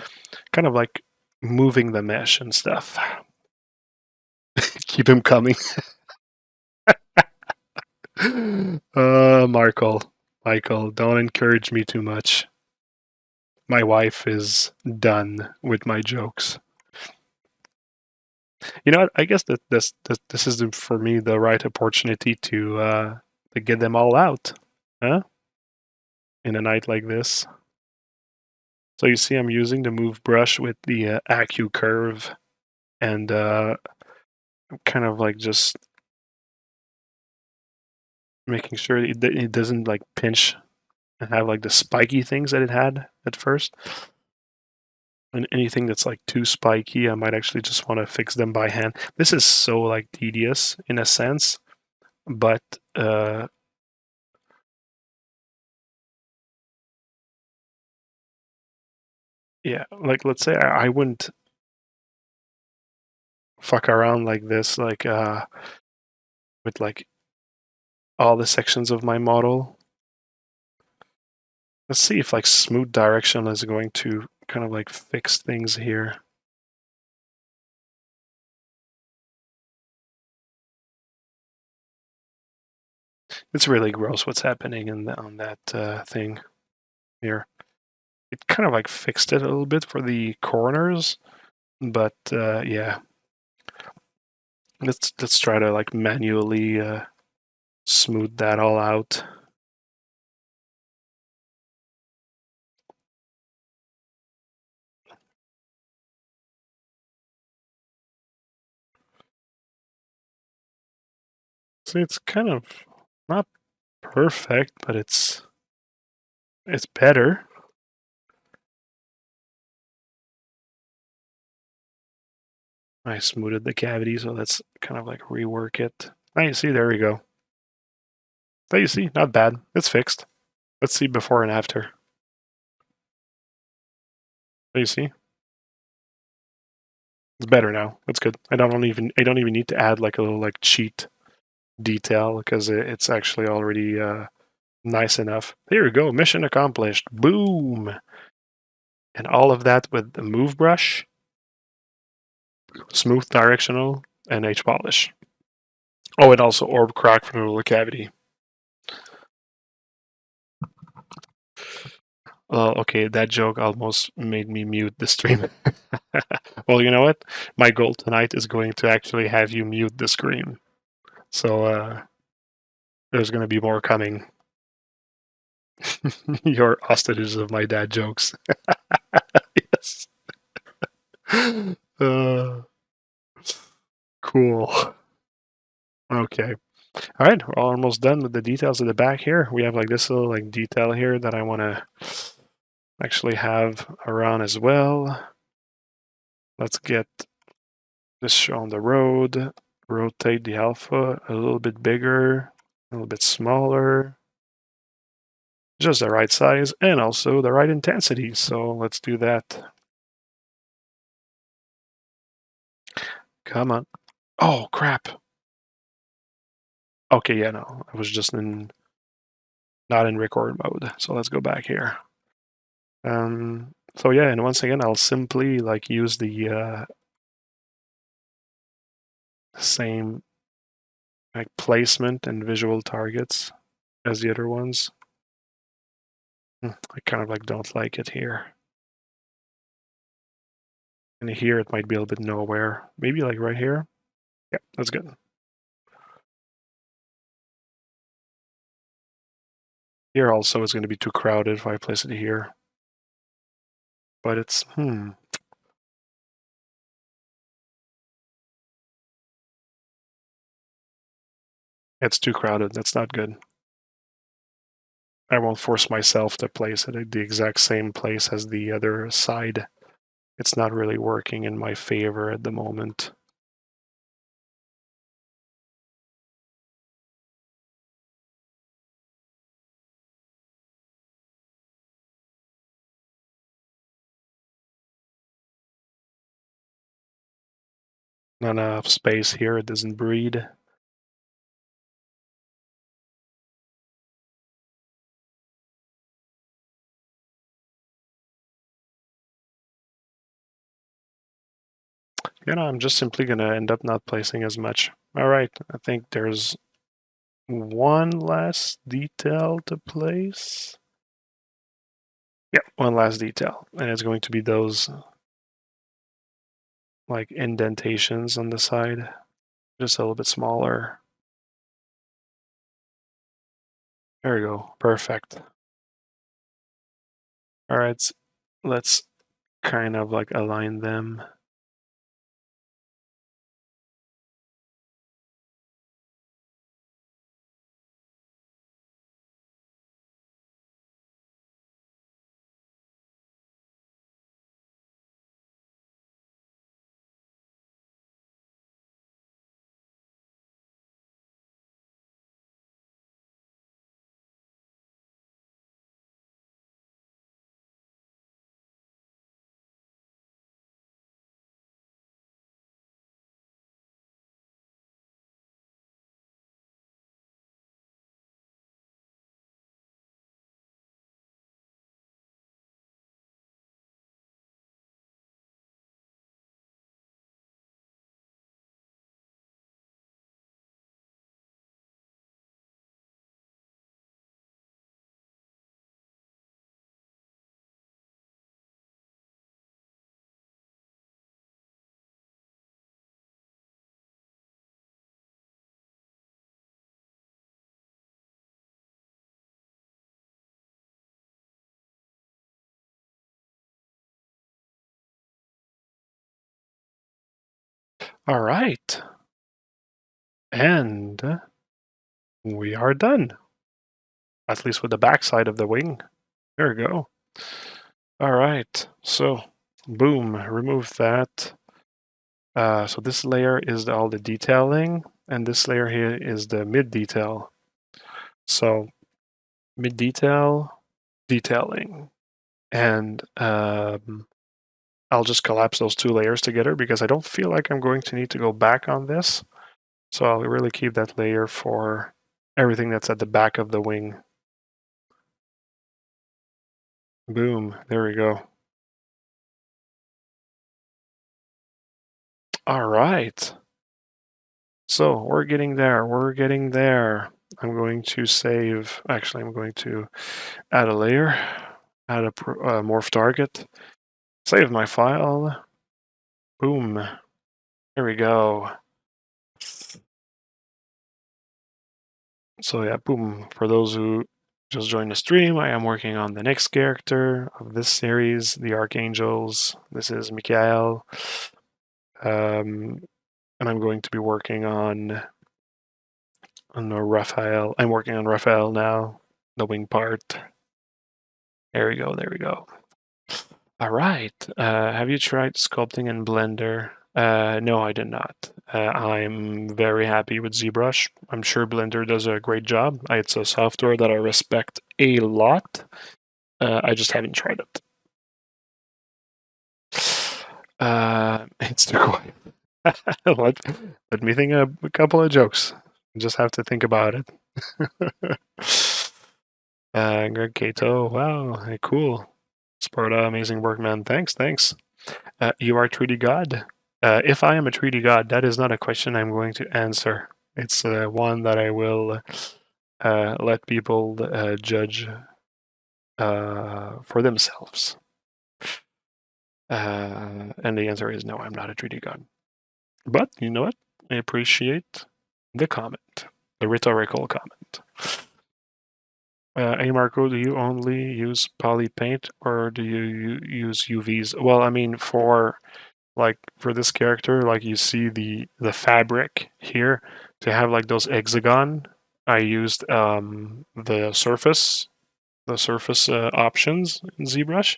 kind of like moving the mesh and stuff. Keep him coming. Michael, don't encourage me too much. My wife is done with my jokes. You know what? I guess that this is for me the right opportunity to get them all out, huh? In a night like this. So you see, I'm using the move brush with the Acu curve, and kind of like just making sure it doesn't like pinch and have like the spiky things that it had at first. And anything that's like too spiky, I might actually just want to fix them by hand. This is so like tedious in a sense, but yeah, like let's say I wouldn't fuck around like this, like with like all the sections of my model. Let's see if like smooth direction is going to kind of like fix things here. It's really gross what's happening on that thing here. It kind of like fixed it a little bit for the corners, but yeah. Let's try to like manually smooth that all out. So it's kind of not perfect, but it's better. I smoothed the cavity, so let's kind of like rework it. Ah, you see, there we go. There you see, not bad. It's fixed. Let's see before and after. There you see. It's better now. That's good. I don't even need to add like a little like cheat detail because it's actually already nice enough. Here we go. Mission accomplished. Boom. And all of that with the move brush, smooth directional, and H polish. Oh, and also orb crack from the little cavity. Okay, that joke almost made me mute the stream. Well, you know what? My goal tonight is going to actually have you mute the screen. So there's going to be more coming. Your hostages of my dad jokes. Yes. Uh, cool. Okay. All right, we're almost done with the details at the back here. We have like this little like detail here that I want to actually have around as well. Let's get this on the road. Rotate the alpha a little bit bigger, a little bit smaller. Just the right size and also the right intensity. So let's do that. Come on. Oh, crap. Okay, yeah, no. I was just not in record mode. So let's go back here. So yeah, and once again, I'll simply like use the same like placement and visual targets as the other ones. I kind of like don't like it here. And here it might be a little bit nowhere. Maybe like right here. Yeah, that's good. Here also is going to be too crowded if I place it here. But it's, it's too crowded. That's not good. I won't force myself to place it at the exact same place as the other side. It's not really working in my favor at the moment. Not enough space here. It doesn't breathe. You know, I'm just simply going to end up not placing as much. All right, I think there's one last detail to place. Yeah, one last detail. And it's going to be those like indentations on the side. Just a little bit smaller. There we go. Perfect. All right, let's kind of like align them. All right. And we are done. At least with the backside of the wing. There we go. All right. So, boom, remove that. So this layer is all the detailing, and this layer here is the mid detail. So mid detail, detailing, and I'll just collapse those two layers together because I don't feel like I'm going to need to go back on this. So I'll really keep that layer for everything that's at the back of the wing. Boom, there we go. All right. So we're getting there. We're getting there. I'm going to save. Actually, I'm going to add a layer. add a morph target, save my file, boom, there we go. So yeah, boom, for those who just joined the stream, I am working on the next character of this series, the Archangels. This is Mikhail. And I'm going to be working on Raphael. I'm working on Raphael now, the wing part. There we go, there we go. All right, have you tried sculpting in Blender? No, I did not. I'm very happy with ZBrush. I'm sure Blender does a great job. It's a software that I respect a lot. I just haven't tried it. It's too quiet. let me think of a couple of jokes. Just have to think about it. Greg Cato, wow, cool. Sparta, amazing work, man. Thanks. You are 3D God. If I am a 3D God, that is not a question I'm going to answer. It's one that I will let people judge for themselves. And the answer is no, I'm not a 3D God. But you know what? I appreciate the comment, the rhetorical comment. Hey Marco, do you only use poly paint or do you use UVs? Well, I mean, for this character, like you see the fabric here, to have like those hexagon, I used the surface options in ZBrush,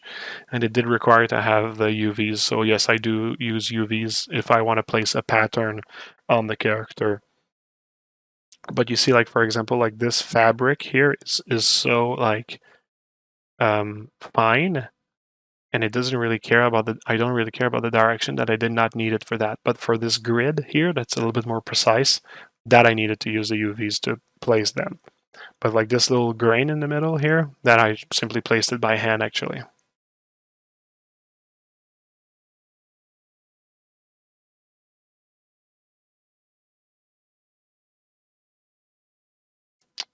and it did require to have the UVs. So yes, I do use UVs if I want to place a pattern on the character. But you see, like for example, like this fabric here is so like fine, and it doesn't really care about I don't really care about the direction, that I did not need it for that. But for this grid here, that's a little bit more precise, that I needed to use the UVs to place them. But like this little grain in the middle here, that I simply placed it by hand actually.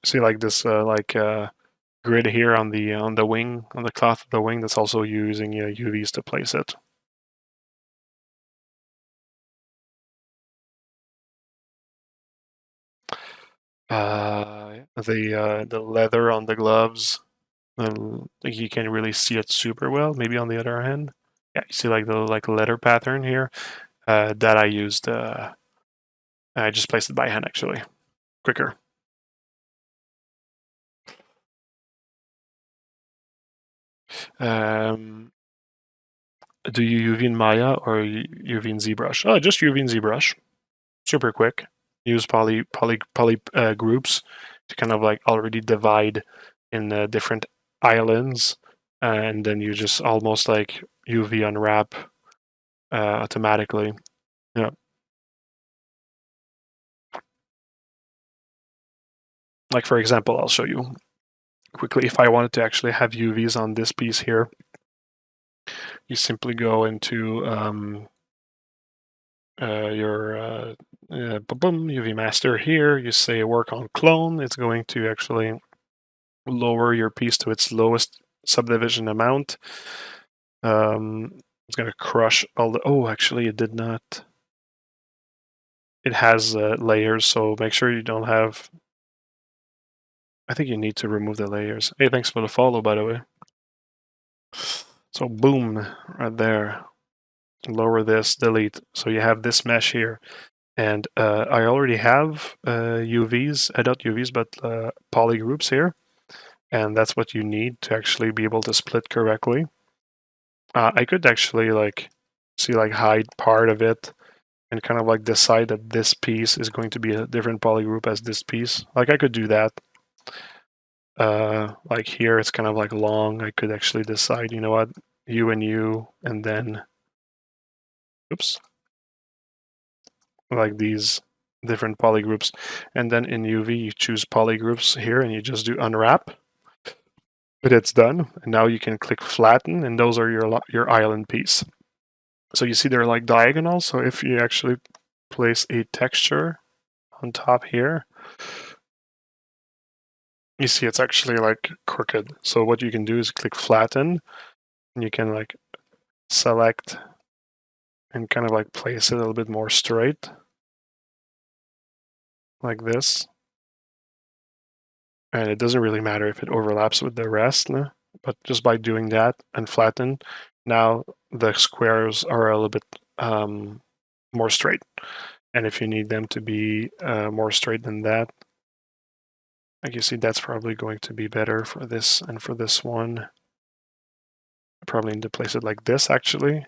See like this grid here on the wing, on the cloth of the wing, that's also using UVs to place it. The leather on the gloves, you can't really see it super well. Maybe on the other hand, yeah, you see like the letter pattern here, that I used. I just placed it by hand actually, quicker. Do you UV in Maya or UV in ZBrush? Oh, just UV in ZBrush. Super quick. Use poly groups to kind of like already divide in different islands, and then you just almost like UV unwrap automatically. Yeah. Like for example, I'll show you quickly. If I wanted to actually have UVs on this piece here, you simply go into your UV master here. You say work on clone. It's going to actually lower your piece to its lowest subdivision amount. It's going to crush all the. Oh, actually, it did not. It has layers, so make sure you don't have. I think you need to remove the layers. Hey, thanks for the follow, by the way. So boom, right there. Lower this, delete. So you have this mesh here. And I already have UVs, not UVs, but poly groups here. And that's what you need to actually be able to split correctly. I could actually hide part of it and kind of like decide that this piece is going to be a different poly group as this piece. Like I could do that. Like here, it's kind of like long. I could actually decide, you know what, you and you, and then, oops, like these different poly groups. And then in UV, you choose poly groups here and you just do unwrap. But it's done. And now you can click flatten, and those are your island piece. So you see they're like diagonal. So if you actually place a texture on top here, you see it's actually like crooked. So what you can do is click flatten, and you can like select and kind of like place it a little bit more straight, like this. And it doesn't really matter if it overlaps with the rest, no? But just by doing that and flatten, now the squares are a little bit more straight. And if you need them to be more straight than that, like you see, that's probably going to be better for this and for this one. I probably need to place it like this, actually.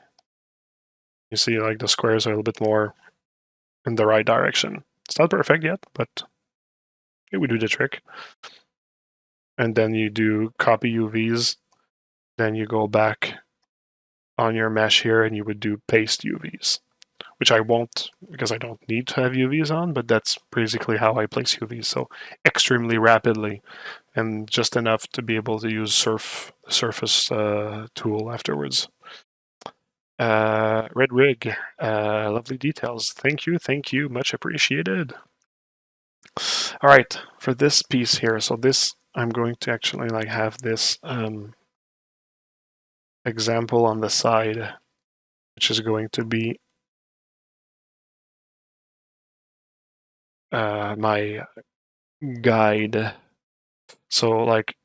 You see, like the squares are a little bit more in the right direction. It's not perfect yet, but it would do the trick. And then you do copy UVs. Then you go back on your mesh here and you would do paste UVs, which I won't because I don't need to have UVs on, but that's basically how I place UVs. So extremely rapidly and just enough to be able to use surface tool afterwards. Red Rig, lovely details. Thank you, much appreciated. All right, for this piece here, so this I'm going to actually like have this example on the side, which is going to be my guide. So like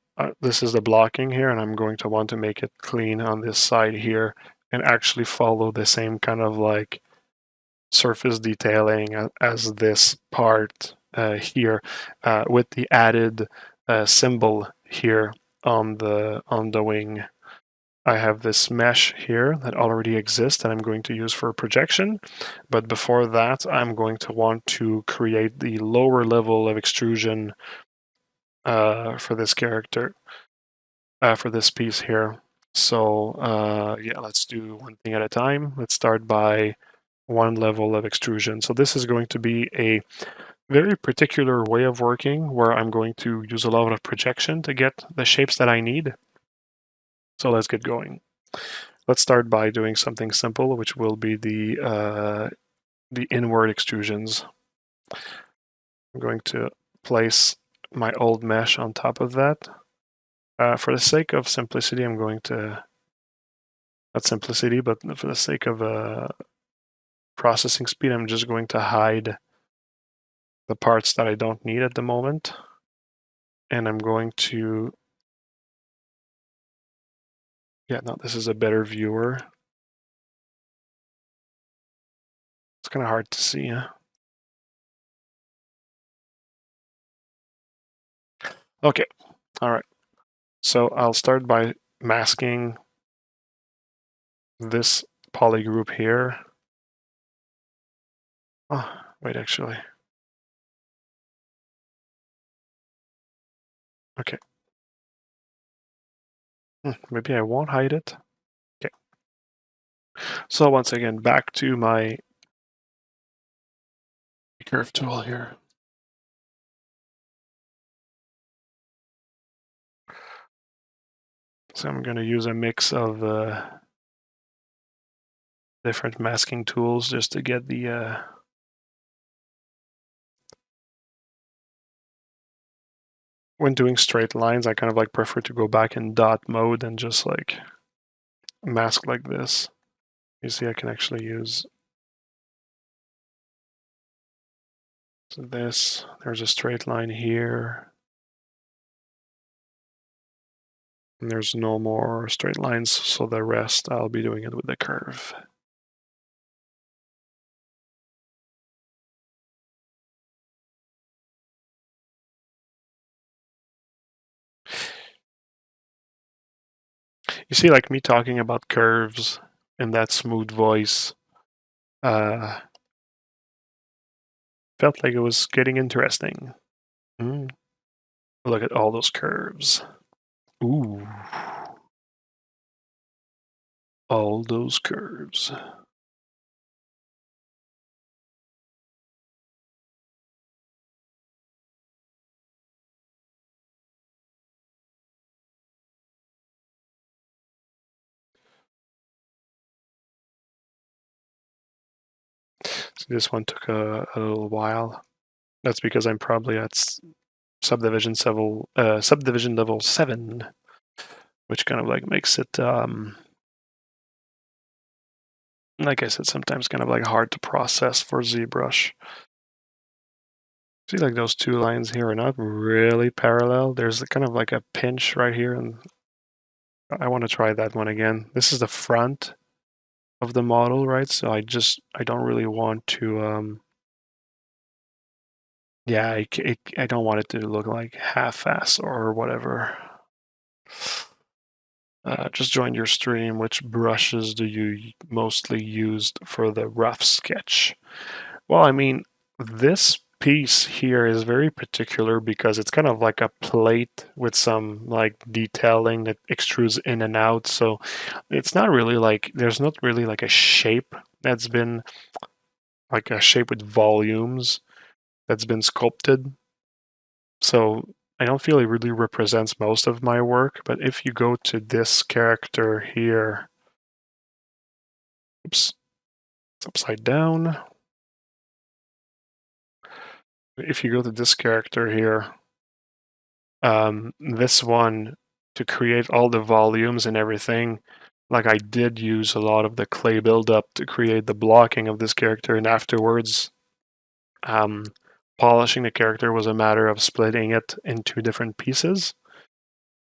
this is the blocking here, and I'm going to want to make it clean on this side here and actually follow the same kind of like surface detailing as this part here with the added symbol here on the wing. I have this mesh here that already exists that I'm going to use for projection. But before that, I'm going to want to create the lower level of extrusion for this character, for this piece here. So yeah, let's do one thing at a time. Let's start by one level of extrusion. So this is going to be a very particular way of working where I'm going to use a lot of projection to get the shapes that I need. So let's get going. Let's start by doing something simple, which will be the inward extrusions. I'm going to place my old mesh on top of that. For the sake of simplicity, I'm going to, not simplicity, but for the sake of processing speed, I'm just going to hide the parts that I don't need at the moment. And I'm going to, yeah, no, this is a better viewer. It's kind of hard to see, huh? Okay, all right. So I'll start by masking this poly group here. Oh, wait, actually. Okay. Maybe I won't hide it. Okay. So once again, back to my curve tool here. So I'm going to use a mix of different masking tools just to get the when doing straight lines, I kind of like prefer to go back in dot mode and just like mask like this. You see, I can actually use this. There's a straight line here. And there's no more straight lines, so the rest I'll be doing it with the curve. You see, like me talking about curves in that smooth voice, felt like it was getting interesting. Look at all those curves. Ooh. All those curves. So this one took a little while. That's because I'm probably at subdivision level 7, which kind of like makes it, like I said, sometimes kind of like hard to process for ZBrush. See, like those two lines here are not really parallel. There's kind of like a pinch right here, and I want to try that one again. This is the front of the model, right? So I don't really want to, yeah, I don't want it to look like half-ass or whatever. Just join your stream. Which brushes do you mostly use for the rough sketch? Well, I mean, this piece here is very particular because it's kind of like a plate with some like detailing that extrudes in and out. So it's not really like, there's not really like a shape that's been like a shape with volumes that's been sculpted. So I don't feel it really represents most of my work, but if you go to this character here, oops, it's upside down. If you go to this character here, this one, to create all the volumes and everything, like I did use a lot of the clay buildup to create the blocking of this character, and afterwards, polishing the character was a matter of splitting it into different pieces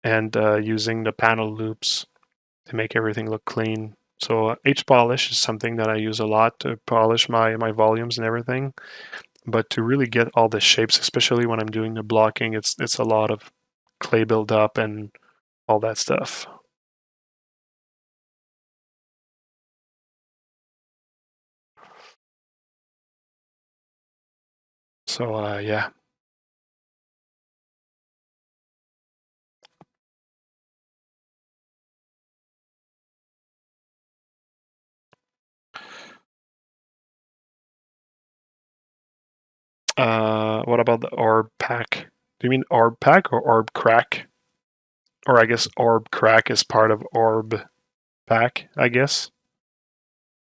and using the panel loops to make everything look clean. So H-polish is something that I use a lot to polish my volumes and everything. But to really get all the shapes, especially when I'm doing the blocking, it's a lot of clay buildup and all that stuff. So yeah. What about the orb pack? Do you mean orb pack or orb crack? Or I guess orb crack is part of orb pack, I guess.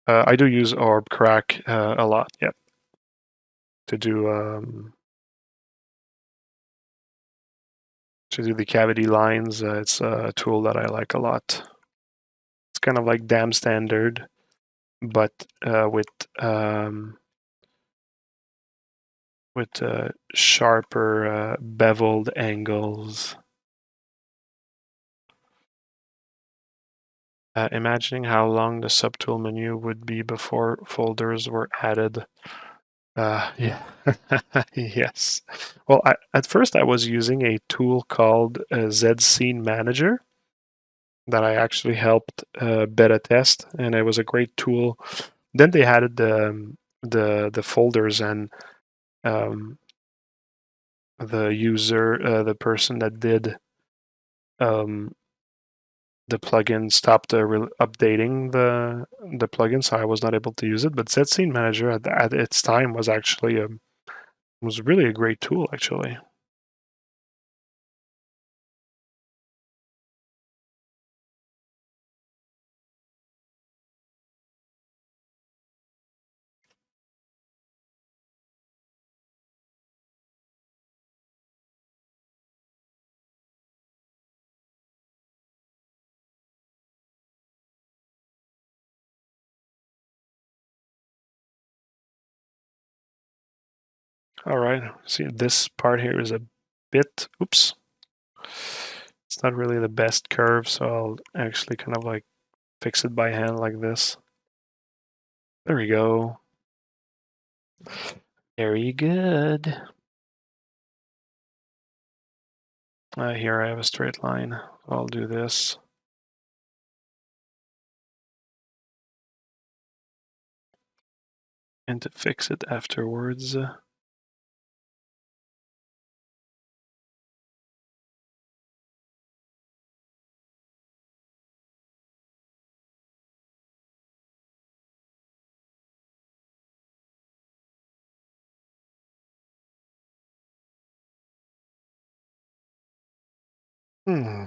I do use orb crack a lot, yep. To do the cavity lines. It's a tool that I like a lot. It's kind of like dam standard, but with sharper beveled angles. Imagining how long the subtool menu would be before folders were added. Yeah, yes. Well, at first I was using a tool called Z-Scene Manager that I actually helped beta test, and it was a great tool. Then they added the folders, and the user, the person that did the plugin stopped updating the plugin, so I was not able to use it. But Z-Scene Manager at its time was actually was really a great tool, actually. All right, see, this part here is a bit, oops. It's not really the best curve, so I'll actually kind of like fix it by hand like this. There we go. Very good. Here I have a straight line. I'll do this. And to fix it afterwards. Hmm.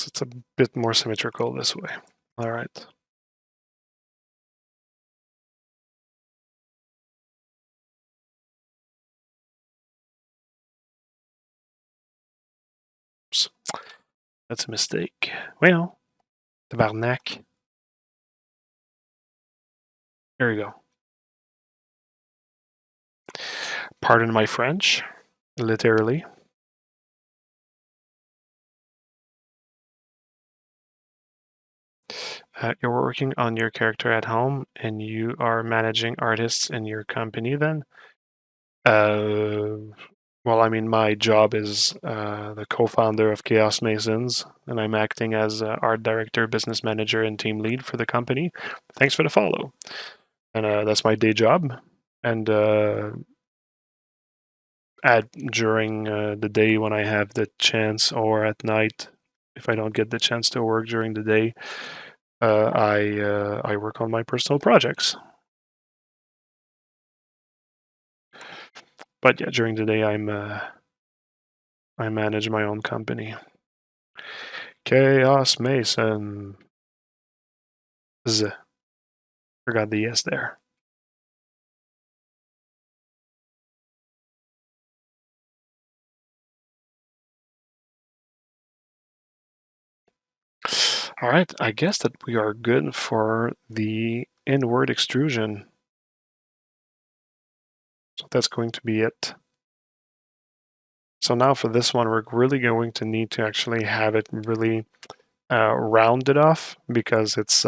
it's a bit more symmetrical this way. All right. Oops. That's a mistake. Well, tabarnak. There you go. Pardon my French, literally. You're working on your character at home and you are managing artists in your company then? Well, I mean, my job is the co-founder of Chaos Masons, and I'm acting as art director, business manager, and team lead for the company. Thanks for the follow. And that's my day job. And during the day when I have the chance, or at night, if I don't get the chance to work during the day, I work on my personal projects. But yeah, during the day, I manage my own company. Chaos Mason. Forgot the yes there. All right, I guess that we are good for the inward extrusion. So that's going to be it. So now for this one, we're really going to need to actually have it really rounded off, because it's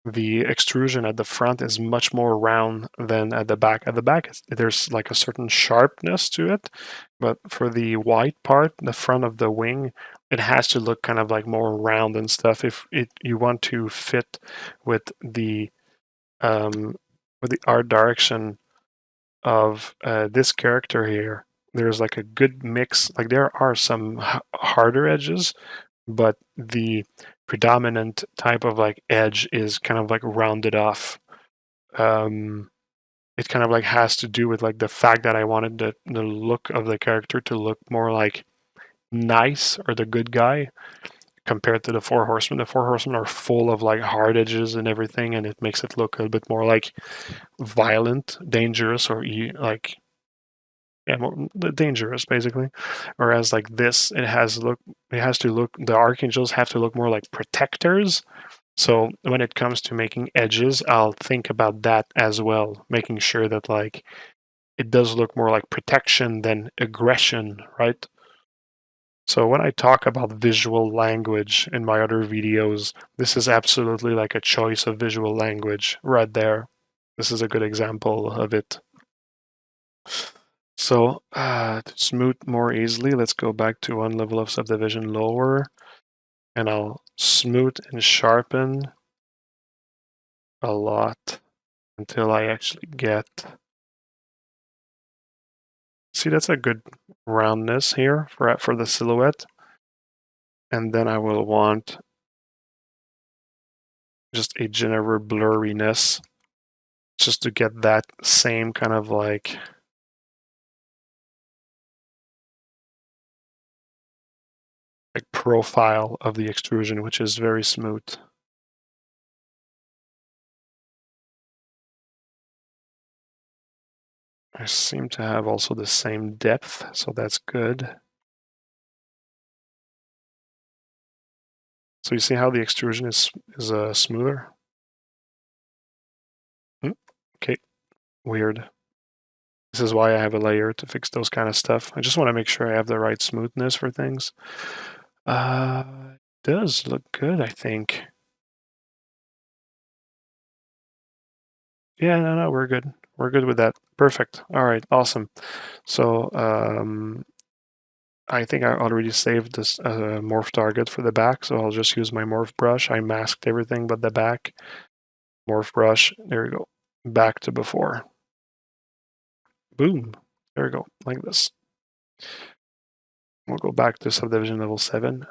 the extrusion at the front is much more round than at the back. At the back, there's like a certain sharpness to it, but for the white part, the front of the wing, it has to look kind of like more round and stuff. If you want to fit with the art direction of this character here, there's like a good mix. Like there are some harder edges, but the predominant type of like edge is kind of like rounded off. It kind of like has to do with like the fact that I wanted the look of the character to look more like nice, or the good guy, compared to the Four Horsemen. The Four Horsemen are full of like hard edges and everything, and it makes it look a bit more like violent, dangerous, or like more dangerous basically. Whereas like this, it has to look, the Archangels have to look more like protectors. So when it comes to making edges, I'll think about that as well, making sure that like it does look more like protection than aggression, right? So when I talk about visual language in my other videos, this is absolutely like a choice of visual language right there. This is a good example of it. So to smooth more easily, let's go back to one level of subdivision lower, and I'll smooth and sharpen a lot until I actually get, see, that's a good roundness here for the silhouette. And then I will want just a general blurriness, just to get that same kind of like profile of the extrusion, which is very smooth. I seem to have also the same depth, so that's good. So you see how the extrusion is smoother? Okay, weird. This is why I have a layer to fix those kind of stuff. I just want to make sure I have the right smoothness for things. It does look good, I think. Yeah, no, we're good. We're good with that. Perfect. All right, awesome. So I think I already saved this morph target for the back, so I'll just use my morph brush. I masked everything but the back. Morph brush, there we go. Back to before. Boom. There we go, like this. We'll go back to subdivision level 7.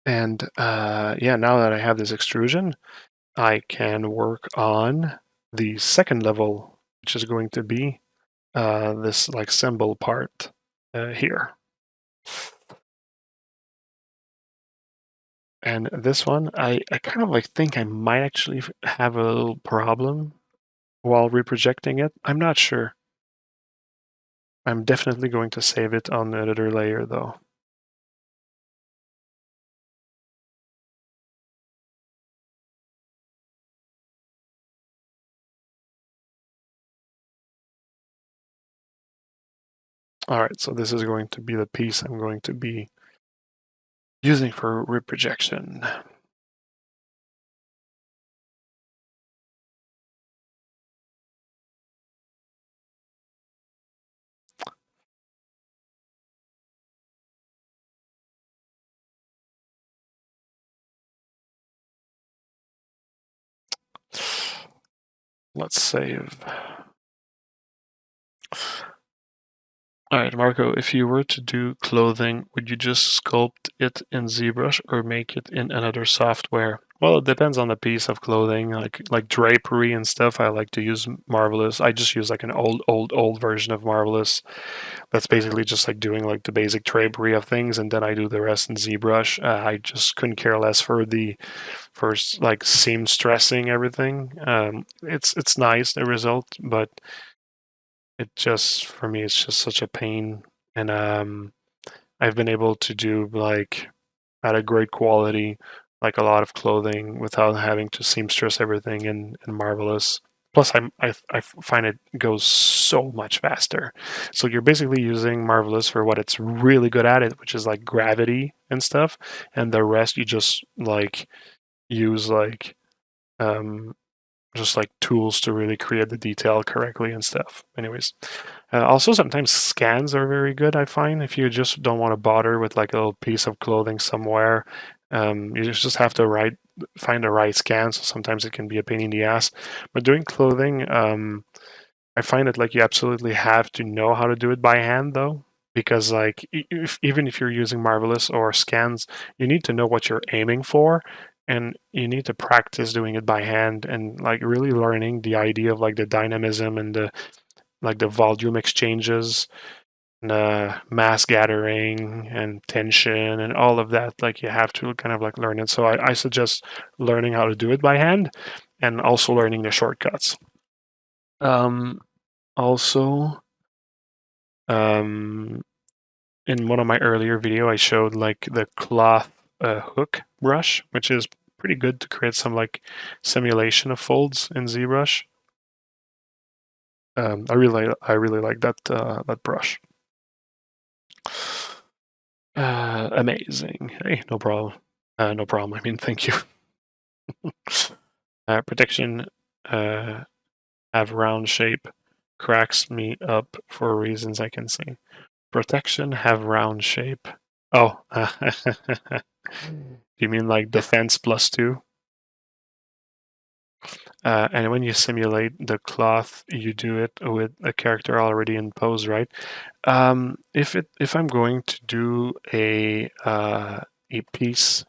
And yeah, now that I have this extrusion, I can work on the second level, which is going to be this like symbol part here. And this one, I kind of like think I might actually have a little problem while reprojecting it. I'm not sure. I'm definitely going to save it on the editor layer though. All right, so this is going to be the piece I'm going to be using for reprojection. Let's save. All right, Marco, if you were to do clothing, would you just sculpt it in ZBrush or make it in another software? Well, it depends on the piece of clothing, like drapery and stuff. I like to use Marvelous. I just use like an old version of Marvelous. That's basically just like doing like the basic drapery of things, and then I do the rest in ZBrush. I just couldn't care less for like seam stressing everything. It's nice the result, but it just for me it's just such a pain. And I've been able to do like at a great quality like a lot of clothing without having to seamstress everything in Marvelous. Plus I find it goes so much faster. So you're basically using Marvelous for what it's really good at it, which is like gravity and stuff, and the rest you just like use like um just like tools to really create the detail correctly and stuff. Anyways, also sometimes scans are very good. I find if you just don't want to bother with like a little piece of clothing somewhere, you just have to find the right scan. So sometimes it can be a pain in the ass. But doing clothing, I find that like you absolutely have to know how to do it by hand though, because like even if you're using Marvelous or scans, you need to know what you're aiming for, and you need to practice doing it by hand and like really learning the idea of like the dynamism and the volume exchanges and mass gathering and tension and all of that. Like you have to kind of like learn it. So I suggest learning how to do it by hand and also learning the shortcuts. Um, Also, um, in one of my earlier video, I showed like the cloth hook brush, which is pretty good to create some like simulation of folds in ZBrush. I really like that brush. Amazing. Hey, no problem. No problem. I mean, thank you. Protection have round shape cracks me up for reasons I can see. Protection have round shape. Oh, you mean like defense +2? And when you simulate the cloth, you do it with a character already in pose, right? If I'm going to do a piece,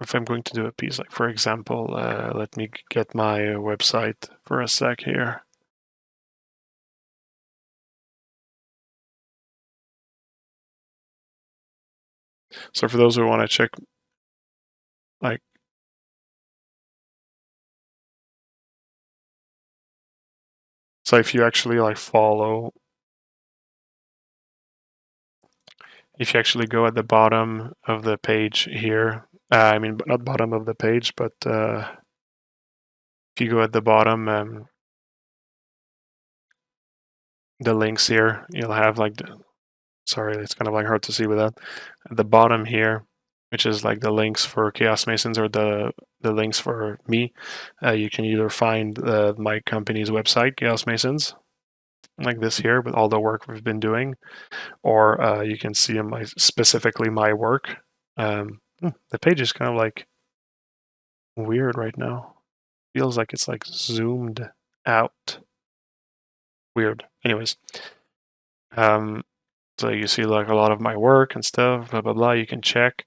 if I'm going to do a piece, like for example, let me get my website for a sec here. So for those who want to check, like, so if you actually like follow, if you actually go at the bottom of the page here, I mean, not bottom of the page, but if you go at the bottom, the links here, you'll have like sorry, it's kind of like hard to see with that. At the bottom here, which is like the links for Chaos Masons or the links for me, you can either find my company's website, Chaos Masons, like this here with all the work we've been doing, or you can see specifically my work. The page is kind of like weird right now. Feels like it's like zoomed out. Weird. Anyways, so you see like a lot of my work and stuff, blah blah blah. You can check,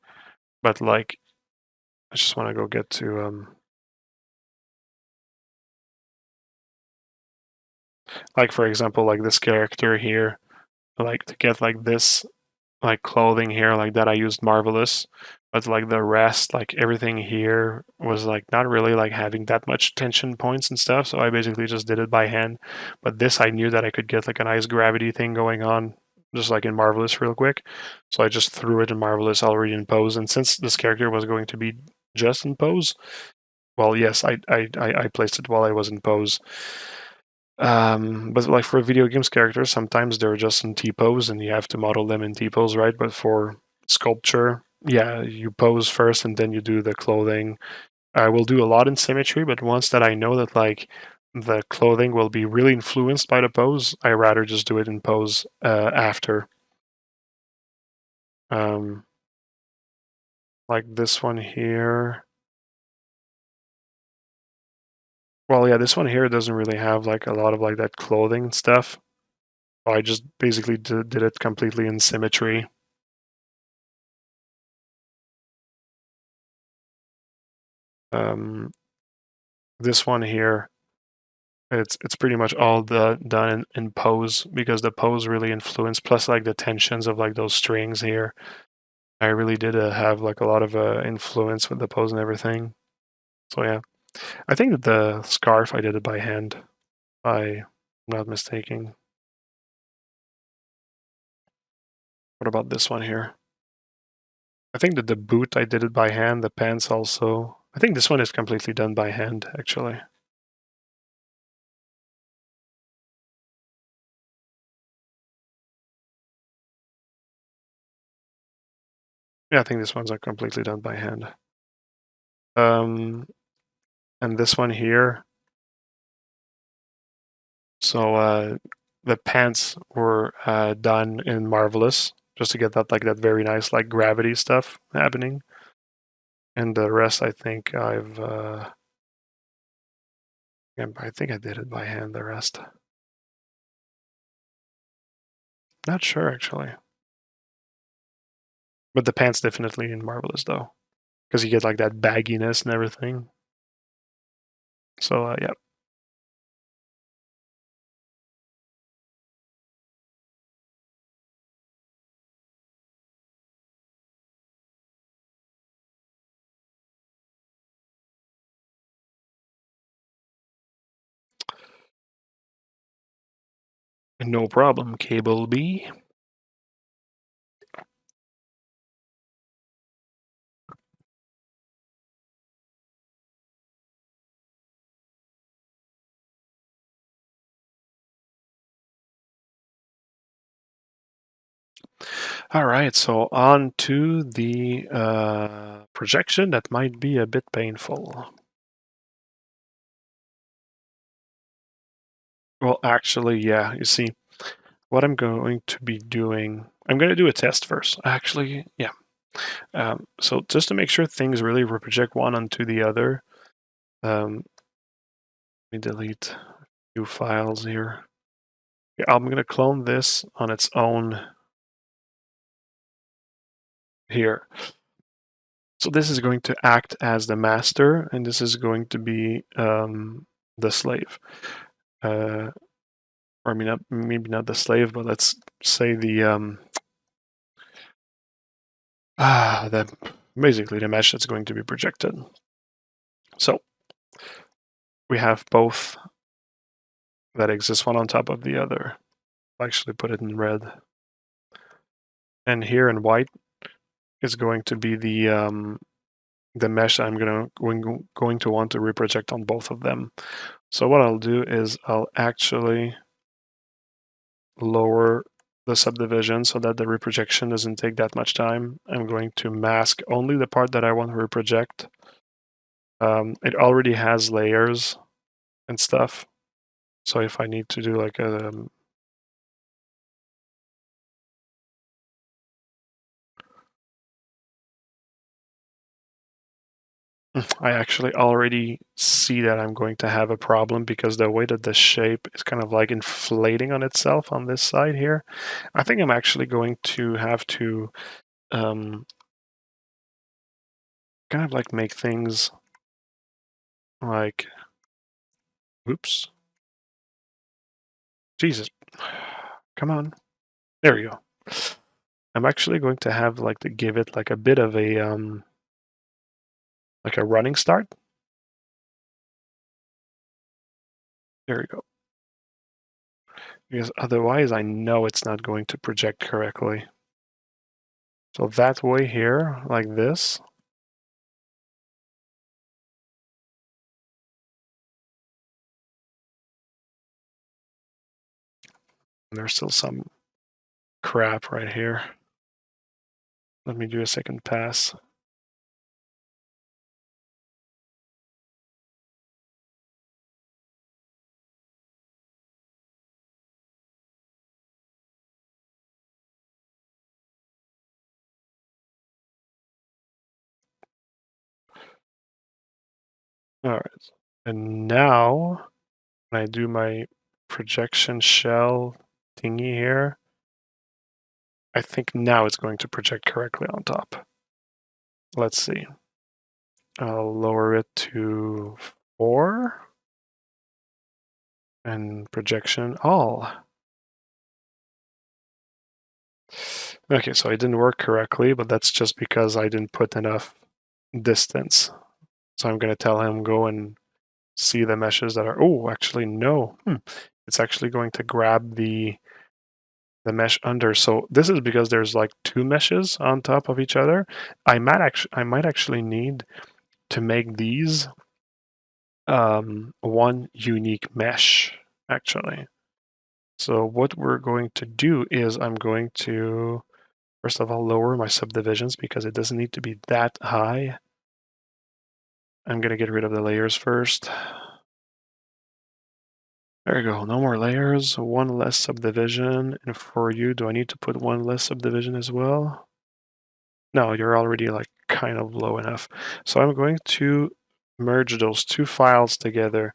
but like I just want to go get to Like for example, like this character here, like to get like this like clothing here like that I used Marvelous, but like the rest, like everything here was like not really like having that much tension points and stuff, so I basically just did it by hand. But this I knew that I could get like a nice gravity thing going on just like in Marvelous real quick, so I just threw it in Marvelous already in pose. And since this character was going to be just in pose, well, yes, I placed it while I was in pose. But like for video games characters, sometimes they're just in T-pose and you have to model them in T-pose, right? But for sculpture, yeah, you pose first and then you do the clothing. I will do a lot in symmetry, but once that I know that like the clothing will be really influenced by the pose, I rather just do it in pose after. Um, like this one here. Well, yeah, this one here doesn't really have like a lot of like that clothing stuff. I just basically did it completely in symmetry. This one here, it's pretty much all done in pose because the pose really influenced. Plus, like the tensions of like those strings here, I really did have like a lot of influence with the pose and everything. So yeah, I think that the scarf I did it by hand, if I'm not mistaken. What about this one here? I think that the boot I did it by hand. The pants also. I think this one is completely done by hand actually. Yeah, I think this one's completely done by hand. And this one here. So the pants were done in Marvelous just to get that like that very nice like gravity stuff happening. And the rest, I think I think I did it by hand. The rest, not sure actually. But the pants definitely in Marvelous though, because you get like that bagginess and everything. So yeah, no problem. Cable B. All right, so on to the projection that might be a bit painful. Well, actually, yeah, you see, what I'm going to be doing, I'm going to do a test first. Actually, yeah. So just to make sure things really reproject one onto the other, let me delete a few files here. Yeah, I'm going to clone this on its own here. So this is going to act as the master, and this is going to be the slave. Or I mean, maybe not the slave, but let's say the basically the mesh that's going to be projected. So we have both that exist one on top of the other. I'll actually put it in red. And here in white is going to be the mesh I'm going to want to reproject on both of them. So what I'll do is I'll actually lower the subdivision so that the reprojection doesn't take that much time. I'm going to mask only the part that I want to reproject. It already has layers and stuff. So if I need to do like a I actually already see that I'm going to have a problem because the way that the shape is kind of like inflating on itself on this side here, I think I'm actually going to have to kind of like make things like, oops. Jesus. Come on. There we go. I'm actually going to have like to give it like a bit of a like a running start. There we go. Because otherwise I know it's not going to project correctly. So that way here, like this. And there's still some crap right here. Let me do a second pass. All right. And now when I do my projection shell thingy here, I think now it's going to project correctly on top. Let's see. I'll lower it to 4 and projection all. Okay, so it didn't work correctly, but that's just because I didn't put enough distance. So I'm going to tell him go and see the meshes that are, oh, actually no. It's actually going to grab the mesh under. So this is because there's like 2 meshes on top of each other. I might actually need to make these one unique mesh, actually. So what we're going to do is I'm going to, first of all, lower my subdivisions because it doesn't need to be that high. I'm going to get rid of the layers first. There you go, no more layers, 1 less subdivision. And for you, do I need to put 1 less subdivision as well? No, you're already like kind of low enough. So I'm going to merge those 2 files together,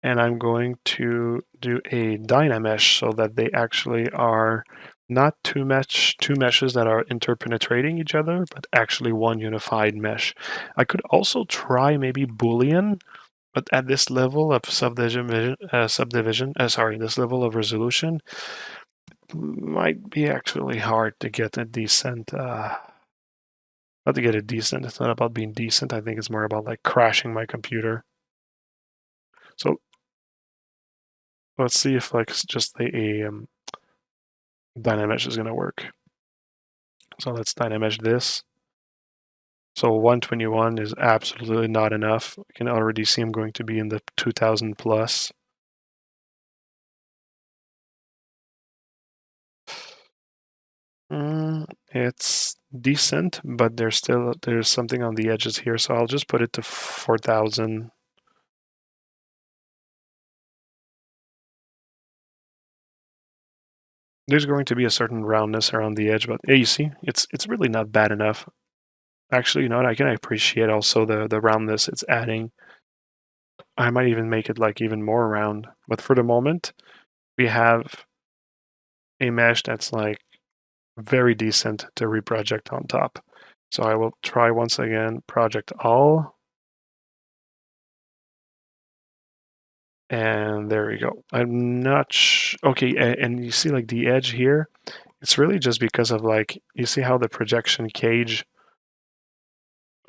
and I'm going to do a Dynamesh so that they actually are not two meshes that are interpenetrating each other, but actually one unified mesh. I could also try maybe Boolean, but at this level of this level of resolution, might be actually hard to get a decent. Not to get it decent. It's not about being decent. I think it's more about like crashing my computer. So let's see if like just a Dynamesh is gonna work. So let's Dynamesh this. So 121 is absolutely not enough. I can already see I'm going to be in the 2000 plus. It's decent, but there's something on the edges here, so I'll just put it to 4000. There's going to be a certain roundness around the edge, but yeah, you see, it's really not bad enough. Actually, you know what? I can appreciate also the roundness it's adding. I might even make it like even more round. But for the moment, we have a mesh that's like very decent to reproject on top. So I will try once again, project all. And there we go. I'm not okay, and you see like the edge here, it's really just because of like, you see how the projection cage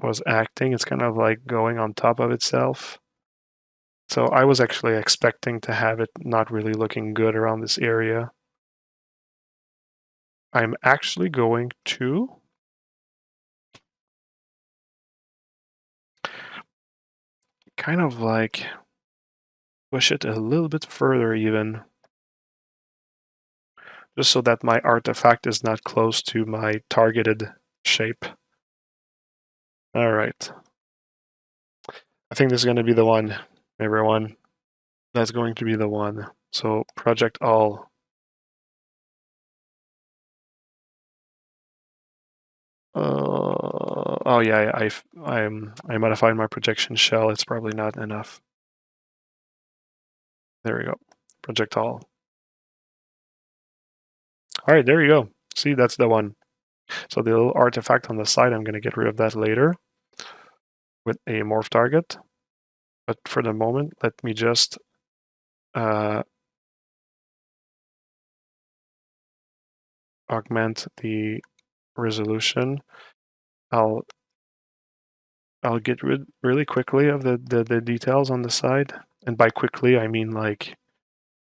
was acting? It's kind of like going on top of itself. So I was actually expecting to have it not really looking good around this area. I'm actually going to kind of like push it a little bit further even, just so that my artifact is not close to my targeted shape. All right. I think this is going to be the one, everyone. That's going to be the one. So project all. Oh yeah, I modified my projection shell. It's probably not enough. There we go. Project all. All right, there you go. See, that's the one. So the little artifact on the side, I'm going to get rid of that later with a morph target. But for the moment, let me just augment the resolution, I'll get rid really quickly of the details on the side. And by quickly, I mean like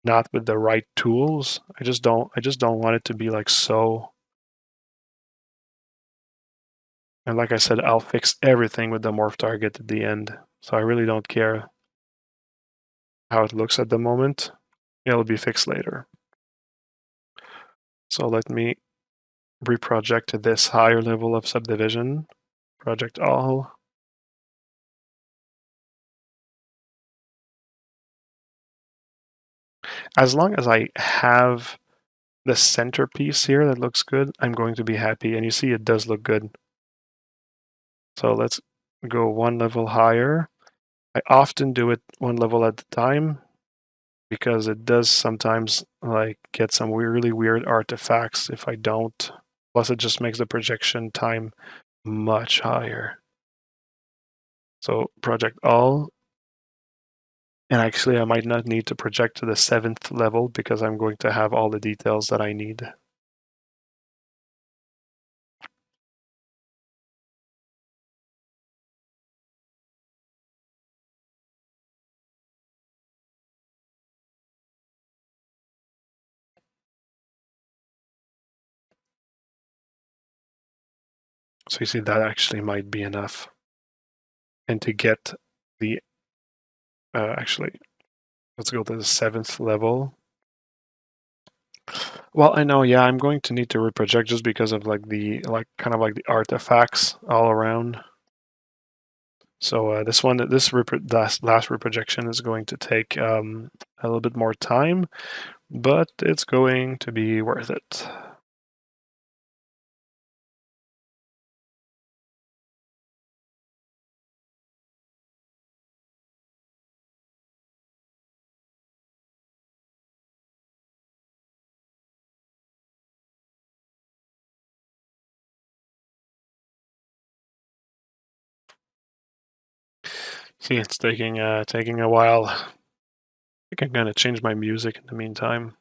not with the right tools. I just don't want it to be like so. And like I said, I'll fix everything with the morph target at the end. So I really don't care how it looks at the moment. It'll be fixed later. So let me reproject to this higher level of subdivision. Project all. As long as I have the centerpiece here that looks good, I'm going to be happy. And you see it does look good. So let's go one level higher. I often do it one level at a time because it does sometimes like get some really weird artifacts if I don't. Plus it just makes the projection time much higher. So project all. And actually I might not need to project to the 7th level because I'm going to have all the details that I need. So you see that actually might be enough. And to get the, actually, let's go to the 7th level. Well, I know, yeah, I'm going to need to reproject just because of like the, kind of like the artifacts all around. So this last reprojection is going to take a little bit more time, but it's going to be worth it. See, it's taking a while. I think I'm gonna change my music in the meantime.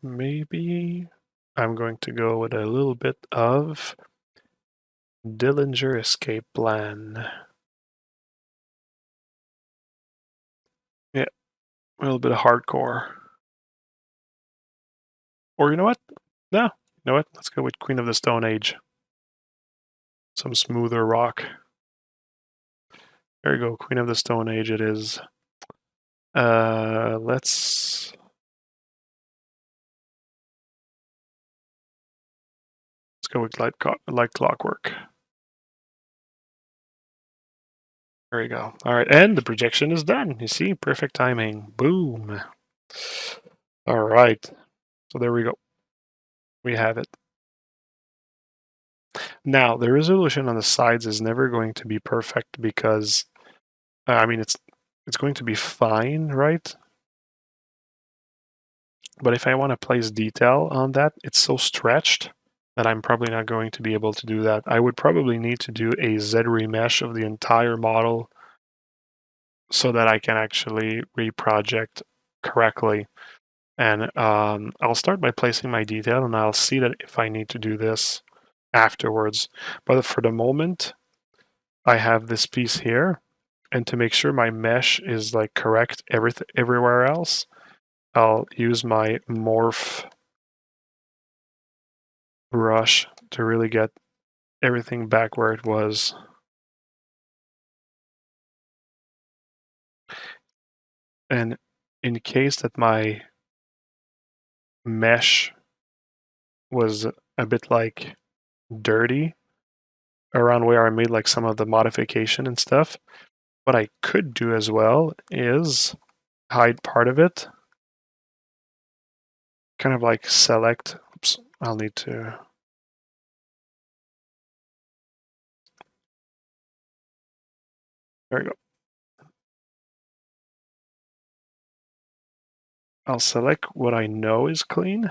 Maybe I'm going to go with a little bit of Dillinger Escape Plan. Yeah, a little bit of hardcore. Or you know what? No, you know what? Let's go with Queen of the Stone Age. Some smoother rock. There you go, Queen of the Stone Age it is. Let's go with like clockwork. There you go. All right, and the projection is done. You see, perfect timing. Boom. All right. So there we go. We have it. Now, the resolution on the sides is never going to be perfect because, I mean, it's going to be fine, right? But if I want to place detail on that, it's so stretched that I'm probably not going to be able to do that. I would probably need to do a Z remesh of the entire model so that I can actually reproject correctly. And I'll start by placing my detail, and I'll see that if I need to do this afterwards. But for the moment, I have this piece here, and to make sure my mesh is like correct everywhere else, I'll use my morph brush to really get everything back where it was. And in case that my mesh was a bit like dirty around where I made like some of the modification and stuff, what I could do as well is hide part of it kind of like select, oops, I'll need to, there we go. I'll select what I know is clean.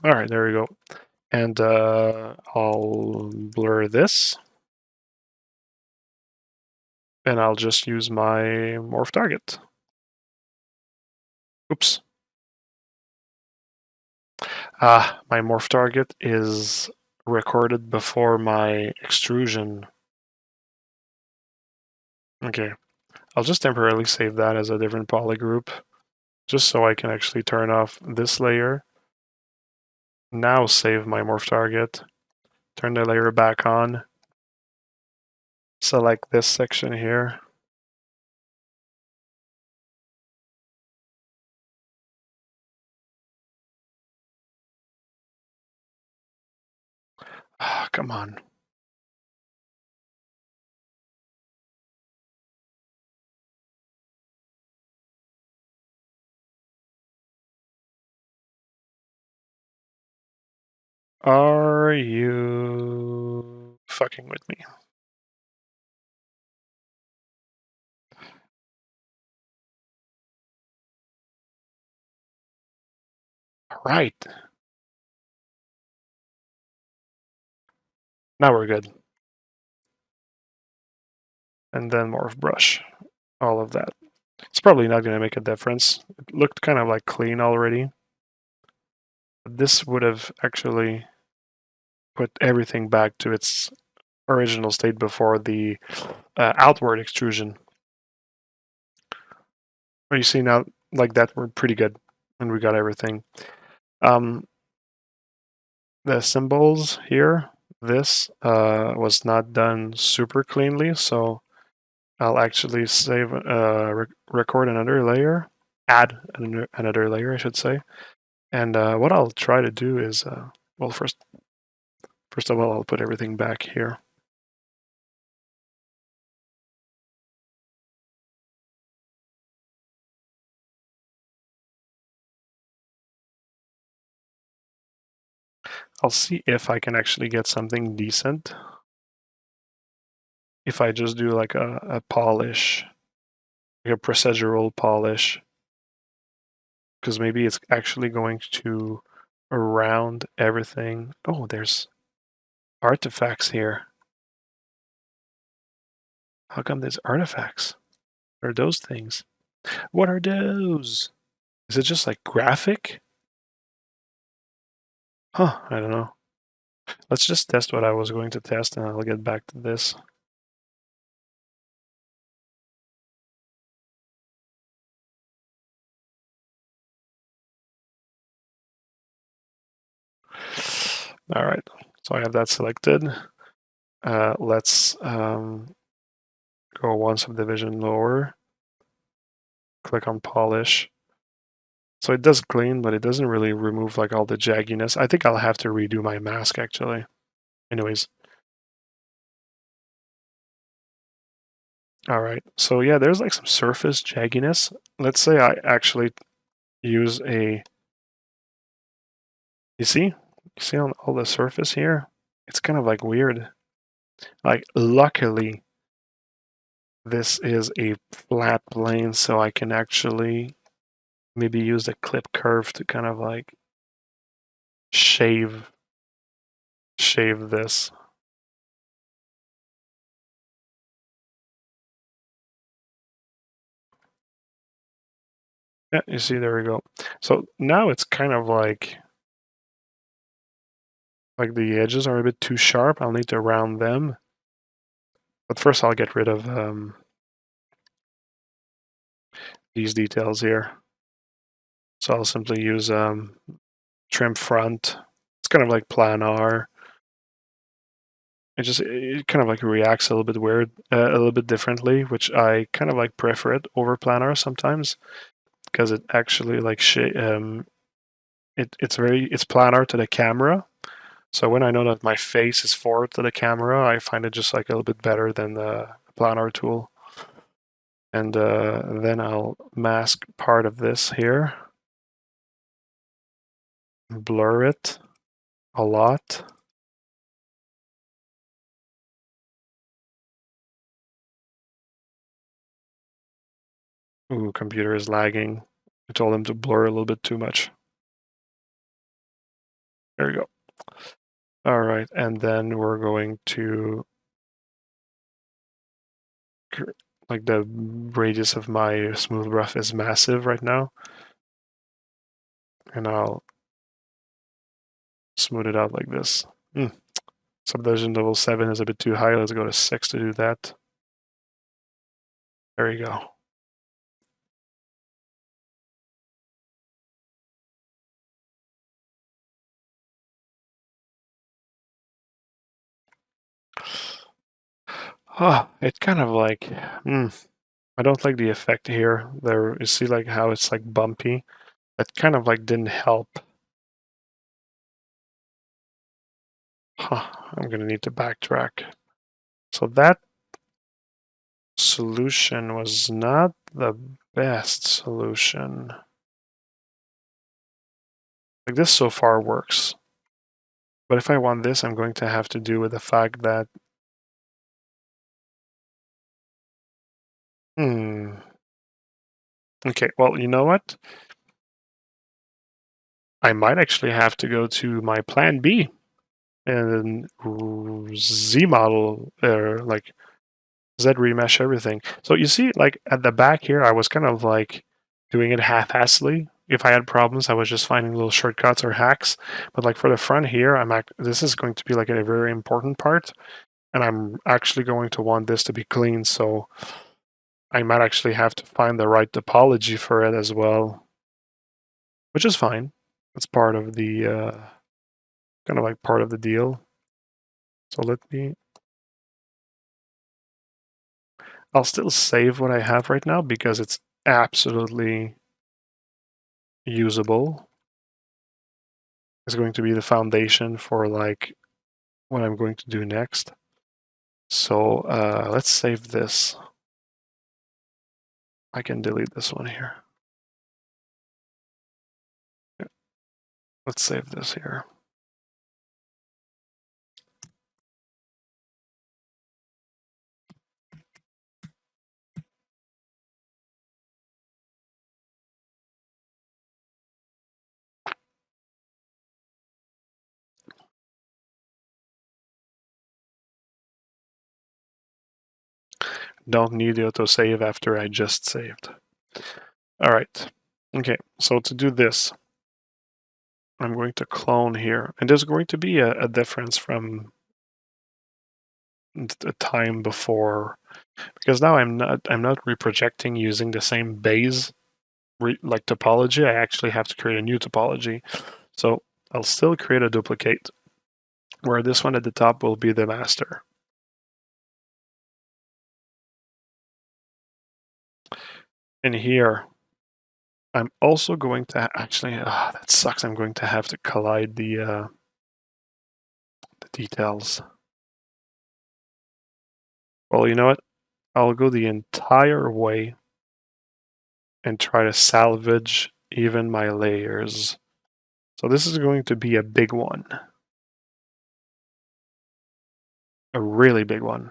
All right, there we go. And I'll blur this. And I'll just use my morph target. Oops. My morph target is recorded before my extrusion. Okay, I'll just temporarily save that as a different poly group, just so I can actually turn off this layer. Now save my morph target, turn the layer back on, select this section here. Come on. Are you fucking with me? All right. Now we're good. And then morph brush, all of that. It's probably not going to make a difference. It looked kind of like clean already. This would have actually put everything back to its original state before the outward extrusion. But you see now, like that, we're pretty good, and we got everything. The symbols here, this was not done super cleanly, so I'll actually save, record another layer, add another layer, I should say. And what I'll try to do is, well, first of all, I'll put everything back here. I'll see if I can actually get something decent. If I just do like a polish, like a procedural polish, because maybe it's actually going to round everything. Oh, there's artifacts here. How come there's artifacts? What are those things? What are those? Is it just like graphic? Huh, I don't know. Let's just test what I was going to test and I'll get back to this. All right, so I have that selected. Let's go one subdivision lower. Click on polish. So it does clean, but it doesn't really remove like all the jagginess. I think I'll have to redo my mask actually. Anyways. All right, so yeah, there's like some surface jagginess. Let's say I actually use a, you see on all the surface here? It's kind of like weird. Like luckily, this is a flat plane, so I can actually maybe use the clip curve to kind of like shave this. Yeah, you see, there we go. So now it's kind of like the edges are a bit too sharp. I'll need to round them. But first I'll get rid of these details here. So I'll simply use trim front. It's kind of like planar. It kind of like reacts a little bit weird, a little bit differently, which I kind of like prefer it over planar sometimes because it actually like it's planar to the camera. So when I know that my face is forward to the camera, I find it just like a little bit better than the planar tool. And then I'll mask part of this here, blur it a lot. Ooh, computer is lagging. I told him to blur a little bit too much. There you go. All right, and then we're going to like the radius of my smooth rough is massive right now, and I'll smooth it out like this. Subdivision level 7 is a bit too high. Let's go to 6 to do that. There you go. It's kind of like, I don't like the effect here. There, you see like how it's like bumpy. That kind of like didn't help. I'm gonna need to backtrack. So that solution was not the best solution. Like this so far works. But if I want this, I'm going to have to do with the fact that okay, well, you know what? I might actually have to go to my plan B and Z model or like Z remesh everything. So you see, like at the back here, I was kind of like doing it half-assedly. If I had problems, I was just finding little shortcuts or hacks. But like for the front here, this is going to be like a very important part, and I'm actually going to want this to be clean. So I might actually have to find the right topology for it as well, which is fine. It's part of the kind of like part of the deal. So I'll still save what I have right now because it's absolutely usable. It's going to be the foundation for like what I'm going to do next. So let's save this. I can delete this one here. Let's save this here. Don't need the autosave after I just saved. All right. Okay, so to do this, I'm going to clone here. And there's going to be a difference from the time before, because now I'm not reprojecting using the same base like topology. I actually have to create a new topology. So I'll still create a duplicate where this one at the top will be the master. And here, I'm also going to actually, that sucks. I'm going to have to collide the details. Well, you know what? I'll go the entire way and try to salvage even my layers. So this is going to be a big one. A really big one.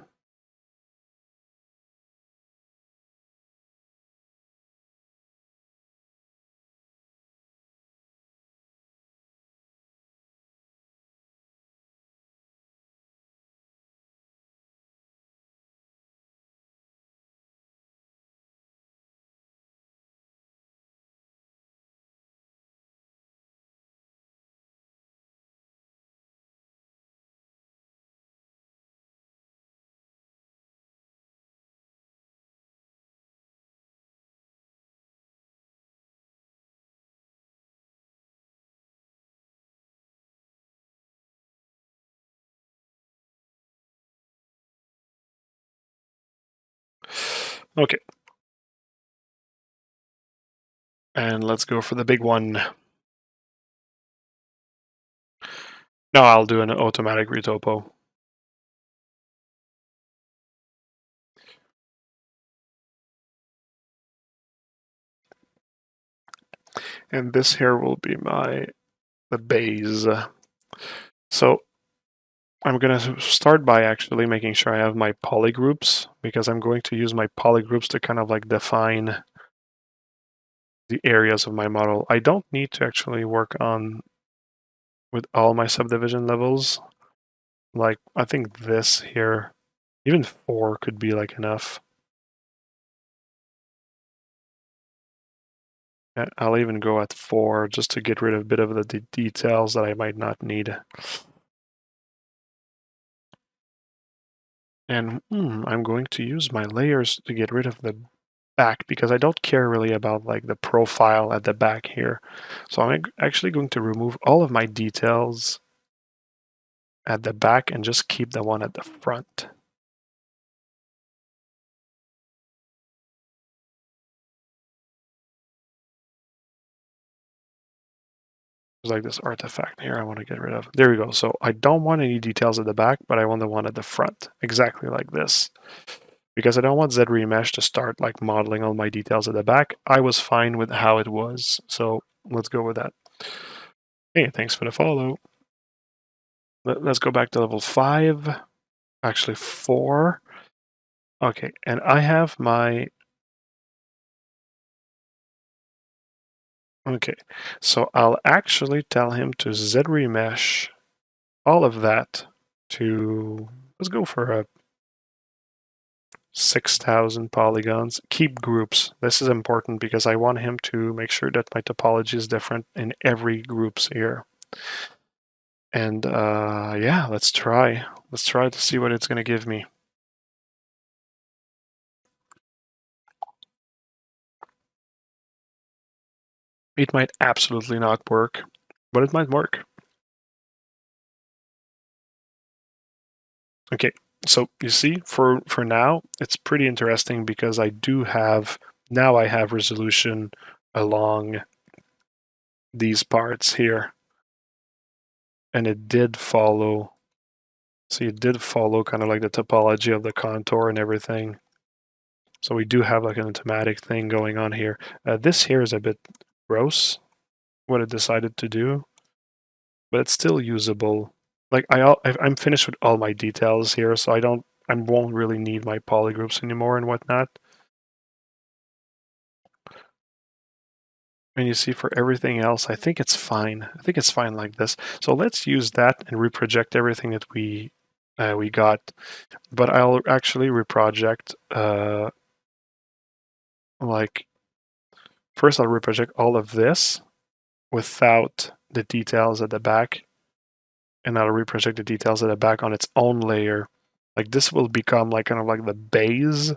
Okay. And let's go for the big one. No, I'll do an automatic retopo. And this here will be the base. So I'm going to start by actually making sure I have my polygroups, because I'm going to use my polygroups to kind of like define the areas of my model. I don't need to actually work on with all my subdivision levels. Like, I think this here, even 4 could be like enough. I'll even go at 4 just to get rid of a bit of the details that I might not need. And I'm going to use my layers to get rid of the back, because I don't care really about like the profile at the back here. So I'm actually going to remove all of my details at the back and just keep the one at the front. There's like this artifact here I want to get rid of. There we go. So I don't want any details at the back, but I want the one at the front, exactly like this. Because I don't want Z-Remesh to start like modeling all my details at the back. I was fine with how it was, so let's go with that. Hey, thanks for the follow. Let's go back to level 5, actually 4. Okay, and I have my... Okay, so I'll actually tell him to Z-Remesh all of that to... Let's go for a 6,000 polygons. Keep groups. This is important because I want him to make sure that my topology is different in every groups here. And yeah, let's try. Let's try to see what it's going to give me. It might absolutely not work, but it might work. Okay, so you see, for now, it's pretty interesting because I do have... Now I have resolution along these parts here. And it did follow... So it did follow kind of like the topology of the contour and everything. So we do have like an automatic thing going on here. This here is a bit gross, what it decided to do, but it's still usable. Like I'm finished with all my details here, so I won't really need my polygroups anymore and whatnot. And you see, for everything else, I think it's fine. I think it's fine like this. So let's use that and reproject everything that we got. But I'll actually reproject like... First, I'll reproject all of this without the details at the back, and I'll reproject the details at the back on its own layer. Like, this will become like kind of like the base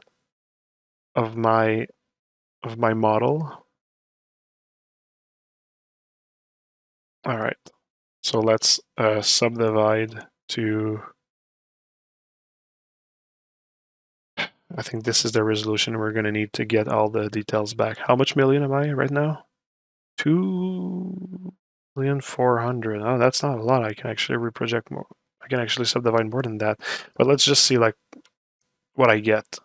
of my model. All right, so let's subdivide to... I think this is the resolution we're going to need to get all the details back. How much million am I right now? 2,400,000. Oh, that's not a lot. I can actually reproject more. I can actually subdivide more than that. But let's just see like what I get.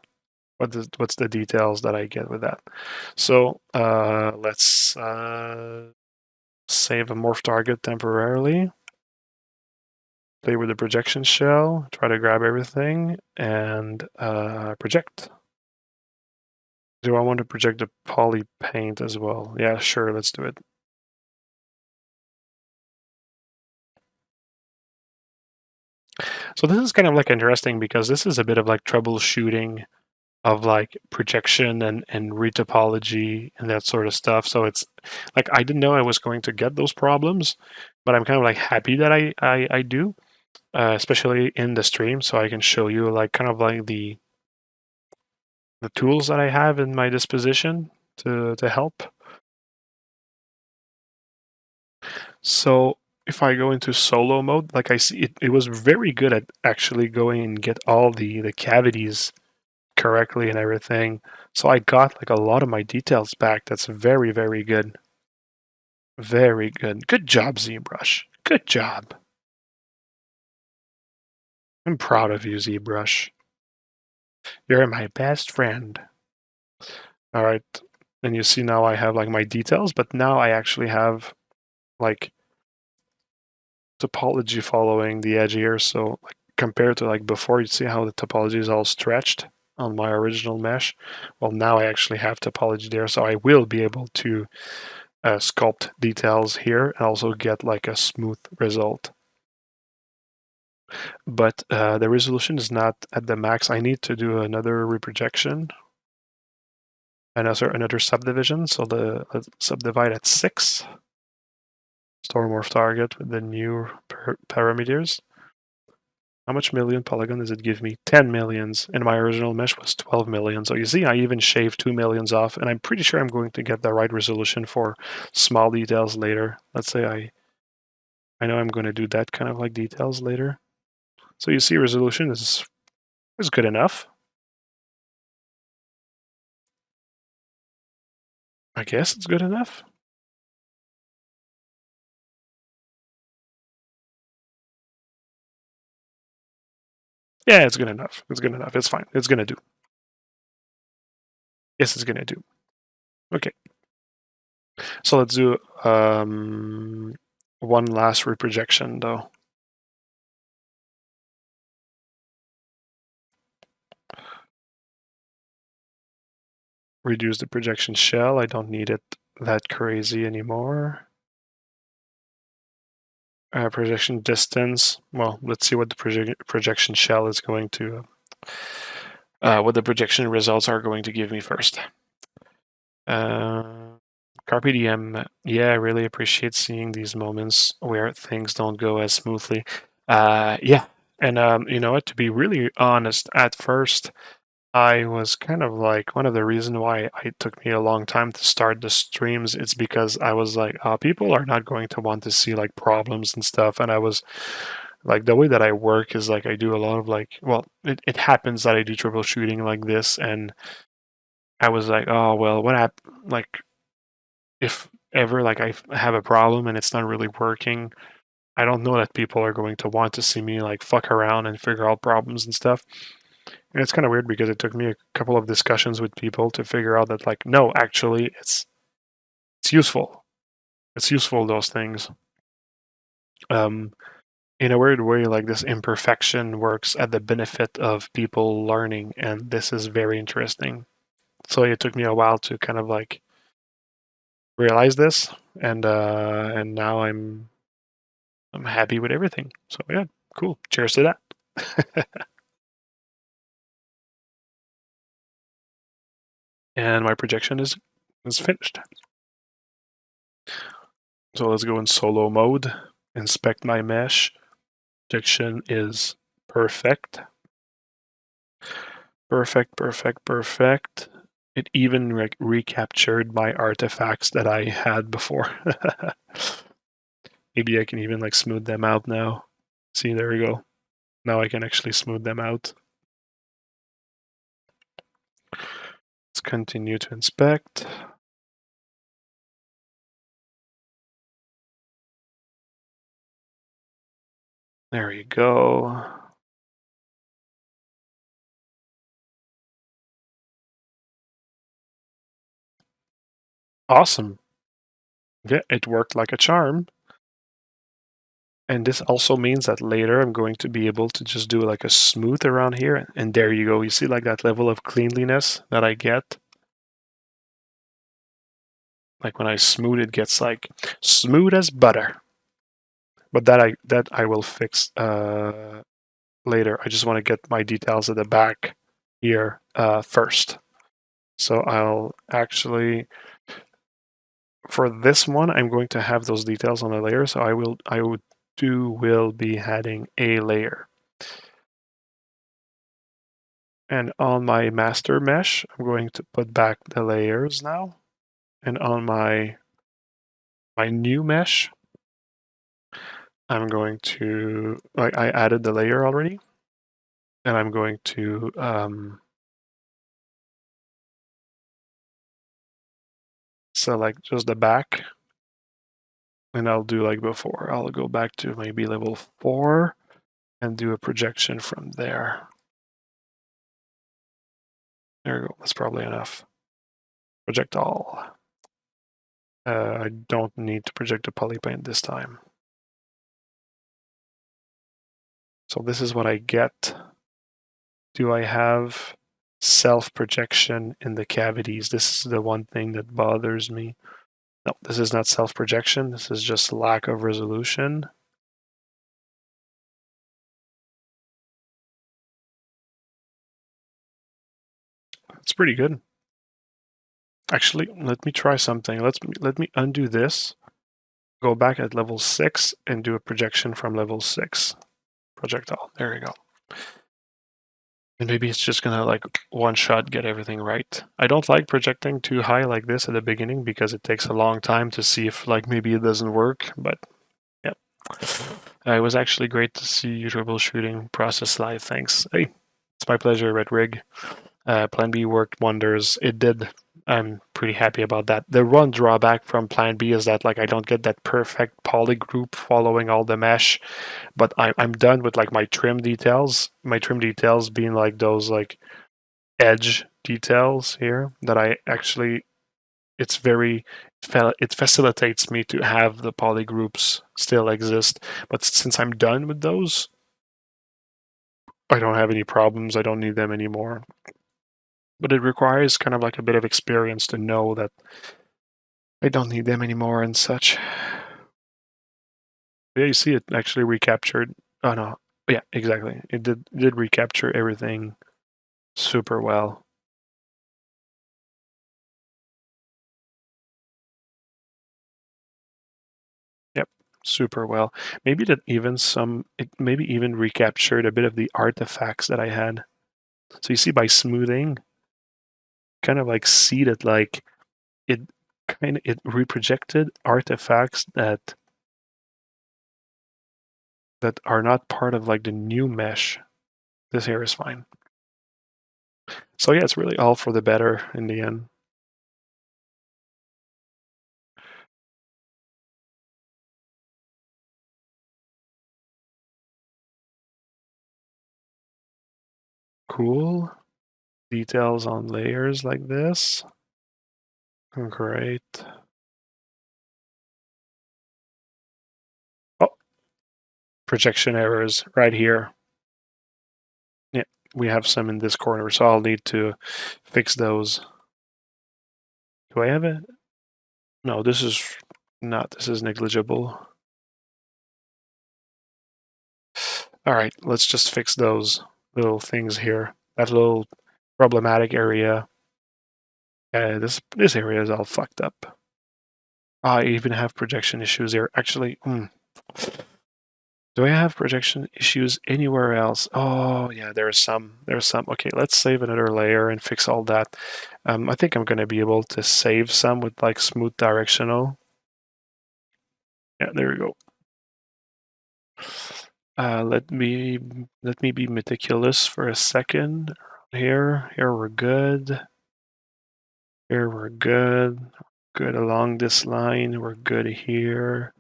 What's the details that I get with that? So let's save a morph target temporarily. Play with the projection shell. Try to grab everything and project. Do I want to project the poly paint as well? Yeah, sure. Let's do it. So this is kind of like interesting because this is a bit of like troubleshooting of like projection and retopology and that sort of stuff. So it's like, I didn't know I was going to get those problems, but I'm kind of like happy that I do, especially in the stream, so I can show you like kind of like the tools that I have in my disposition to help. So if I go into solo mode, like I see it was very good at actually going and get all the cavities correctly and everything. So I got like a lot of my details back. That's very, very good. Very good. Good job, ZBrush. Good job. I'm proud of you, ZBrush. You're my best friend. All right. And you see now I have like my details, but now I actually have like topology following the edge here. So like compared to like before, you see how the topology is all stretched on my original mesh. Well, now I actually have topology there, so I will be able to sculpt details here and also get like a smooth result. But the resolution is not at the max. I need to do another reprojection and also another subdivision. So the subdivide at 6. Store morph target with the new parameters. How much million polygon does it give me? 10 millions, and my original mesh was 12 million. So you see, I even shaved 2 millions off, and I'm pretty sure I'm going to get the right resolution for small details later. Let's say I know I'm going to do that kind of like details later. So you see, resolution is good enough. I guess it's good enough. Yeah, it's good enough. It's good enough. It's fine. It's going to do. Yes, it's going to do. Okay. So let's do one last reprojection, though. Reduce the projection shell. I don't need it that crazy anymore. Projection distance. Well, let's see what the projection shell is going to, what the projection results are going to give me first. Carpe diem. Yeah, I really appreciate seeing these moments where things don't go as smoothly. Yeah, and you know what? To be really honest, at first, I was kind of like one of the reasons why it took me a long time to start the streams. It's because I was like, people are not going to want to see like problems and stuff. And I was like, the way that I work is like I do a lot of like, well, it happens that I do troubleshooting like this, and I was like, oh well, like if ever like I have a problem and it's not really working, I don't know that people are going to want to see me like fuck around and figure out problems and stuff. And it's kind of weird because it took me a couple of discussions with people to figure out that like, no, actually it's useful. It's useful, those things. In a weird way, like this imperfection works at the benefit of people learning, and this is very interesting. So it took me a while to kind of like realize this, and now I'm happy with everything. So yeah, cool. Cheers to that. And my projection is finished. So let's go in solo mode, inspect my mesh. Projection is perfect. Perfect, perfect, perfect. It even recaptured my artifacts that I had before. Maybe I can even like smooth them out now. See, there we go. Now I can actually smooth them out. Let's continue to inspect. There you go. Awesome. Yeah, it worked like a charm. And this also means that later I'm going to be able to just do like a smooth around here. And there you go. You see like that level of cleanliness that I get? Like when I smooth, it gets like smooth as butter. But that I will fix later. I just want to get my details at the back here first. So I'll actually, for this one, I'm going to have those details on a layer. So I will be adding a layer. And on my master mesh, I'm going to put back the layers now. And on my new mesh, I'm going to, like I added the layer already. And I'm going to select just the back. And I'll do like before. I'll go back to maybe level 4 and do a projection from there. There we go. That's probably enough. Project all. I don't need to project a polypaint this time. So this is what I get. Do I have self-projection in the cavities? This is the one thing that bothers me. No, this is not self-projection. This is just lack of resolution. It's pretty good. Actually, let me try something. Let me undo this. Go back at level 6 and do a projection from level 6. Project all. There we go. And maybe it's just gonna like one shot get everything right. I don't like projecting too high like this at the beginning because it takes a long time to see if like maybe it doesn't work, but yeah. It was actually great to see you troubleshooting process live. Thanks. Hey, it's my pleasure, Red Rig. Plan B worked wonders. It did. I'm pretty happy about that. The one drawback from Plan B is that like I don't get that perfect poly group following all the mesh, but I'm done with like my trim details. My trim details being like those like edge details here that I actually it facilitates me to have the poly groups still exist. But since I'm done with those, I don't have any problems. I don't need them anymore. But it requires kind of like a bit of experience to know that I don't need them anymore and such. Yeah, you see it actually recaptured. Oh no, yeah, exactly. It did recapture everything super well. Yep, super well. Maybe that even it maybe even recaptured a bit of the artifacts that I had. So you see by smoothing, kind of like see that like it it reprojected artifacts that are not part of like the new mesh. This here is fine. So yeah, it's really all for the better in the end. Cool. Details on layers like this. Great. Oh, projection errors right here. Yeah, we have some in this corner, so I'll need to fix those. Do I have it? No, this is not. This is negligible. All right, let's just fix those little things here. That little problematic area. This area is all fucked up. I even have projection issues here. Actually, do I have projection issues anywhere else? Oh, yeah, there's some. There's some. Okay, let's save another layer and fix all that. I think I'm going to be able to save some with like smooth directional. Yeah, there we go. Let me be meticulous for a second. Here we're good. Here we're good. Good along this line. We're good here.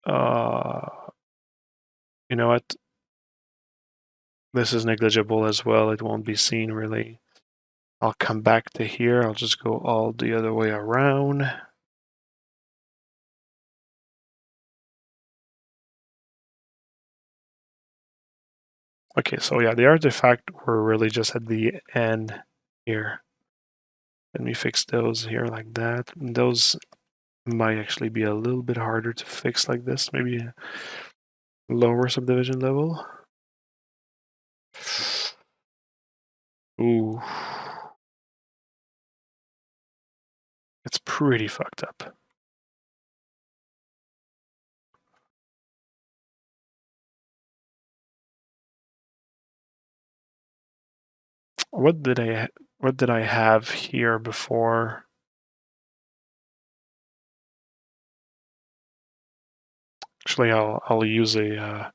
You know what? This is negligible as well. It won't be seen really. I'll come back to here. I'll just go all the other way around. Okay, so yeah, the artifact were really just at the end here. Let me fix those here like that. Those might actually be a little bit harder to fix like this. Maybe lower subdivision level. Ooh. It's pretty fucked up. What did I have here before? Actually, I'll use a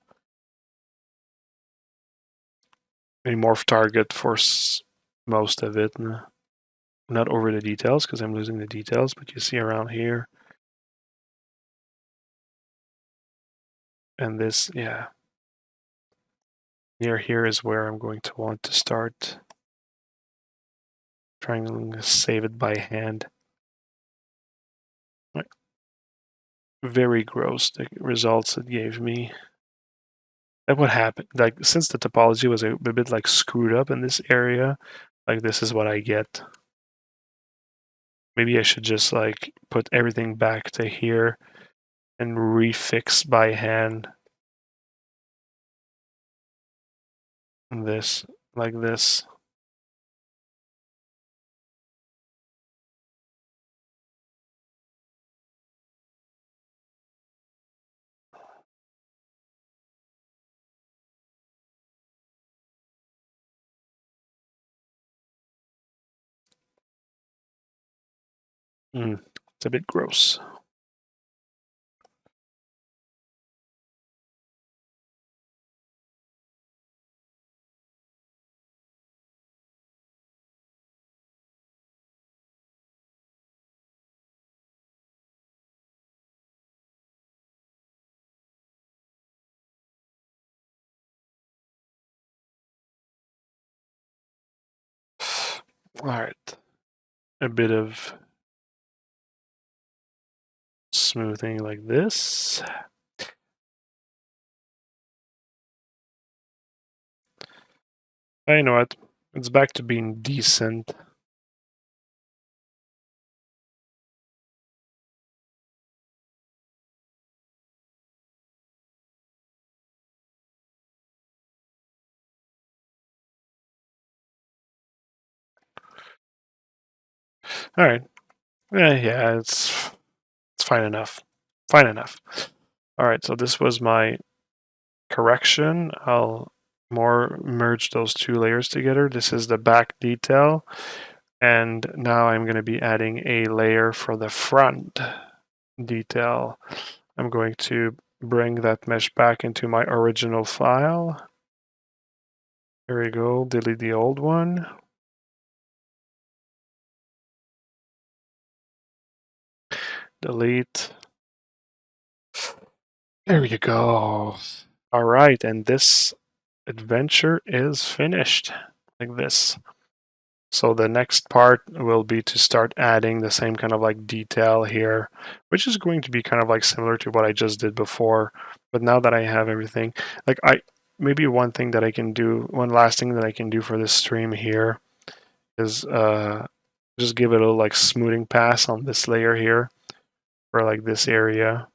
morph target for most of it. not over the details because I'm losing the details, but you see around here. And this, yeah. Near here is where I'm going to want to start trying to save it by hand. Very gross, the results it gave me. That what happened, like, since the topology was a bit like screwed up in this area, like this is what I get. Maybe I should just like put everything back to here and refix by hand this, like this. It's a bit gross. All right, a bit of smoothing like this. You know what? It's back to being decent. All right. Yeah, it's fine enough. Fine enough. All right, so this was my correction. I'll more merge those two layers together. This is the back detail. And now I'm going to be adding a layer for the front detail. I'm going to bring that mesh back into my original file. There we go. Delete the old one. Delete. There you go. All right, and this adventure is finished like this. So the next part will be to start adding the same kind of like detail here, which is going to be kind of like similar to what I just did before. But now that I have everything, like maybe one thing that I can do, one last thing that I can do for this stream here is just give it a like smoothing pass on this layer here for like this area.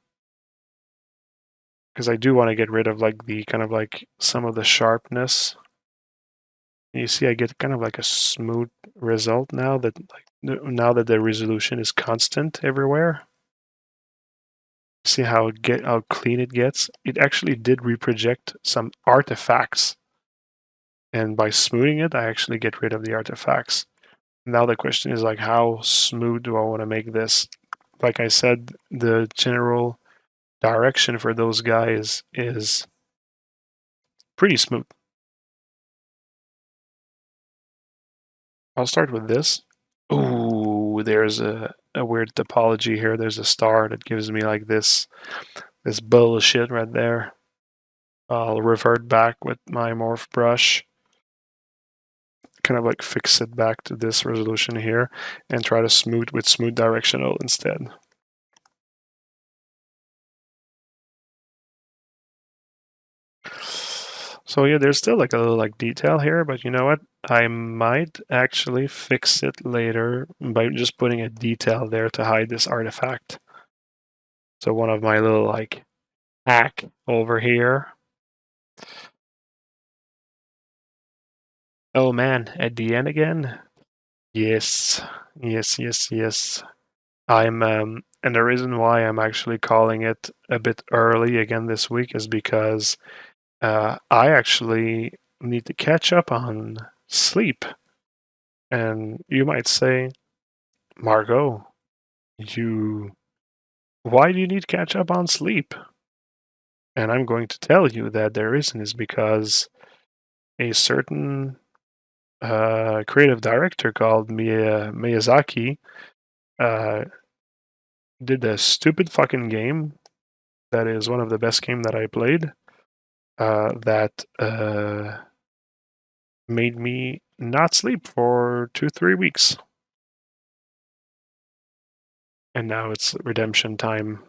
Because I do want to get rid of like the kind of like some of the sharpness. You see, I get kind of like a smooth result now that the resolution is constant everywhere. See how clean it gets? It actually did reproject some artifacts, and by smoothing it, I actually get rid of the artifacts. Now the question is like, how smooth do I want to make this? Like I said, the general direction for those guys is pretty smooth. I'll start with this. Ooh, there's a weird topology here. There's a star that gives me like this bullshit right there. I'll revert back with my morph brush, kind of like fix it back to this resolution here, and try to smooth with smooth directional instead. So yeah, there's still like a little like detail here, but you know what? I might actually fix it later by just putting a detail there to hide this artifact. So one of my little like hack over here. Oh man, at the end again? Yes, yes, yes, yes. I'm and the reason why I'm actually calling it a bit early again this week is because I actually need to catch up on sleep. And you might say, Margot, why do you need to catch up on sleep? And I'm going to tell you that the reason is because a certain creative director called Miyazaki did a stupid fucking game that is one of the best games that I played that made me not sleep for 2-3 weeks. And now it's redemption time.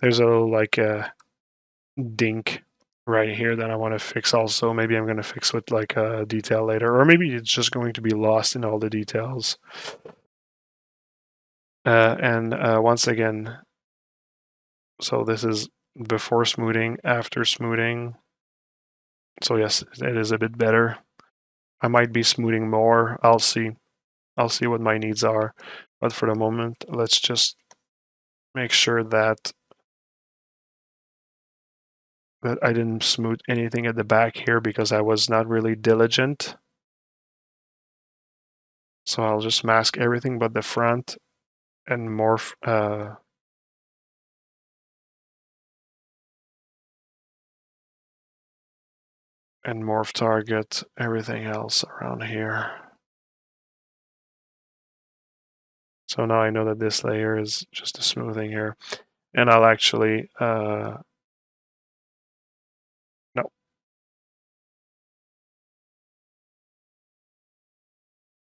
There's a like a dink right here that I want to fix also. Maybe I'm going to fix with like a detail later, or maybe it's just going to be lost in all the details. And once again, so this is before smoothing, after smoothing. So yes, it is a bit better. I might be smoothing more. I'll see. I'll see what my needs are. But for the moment, let's just make sure that I didn't smooth anything at the back here because I was not really diligent. So I'll just mask everything but the front and morph target everything else around here. So now I know that this layer is just a smoothing here. And I'll actually, no.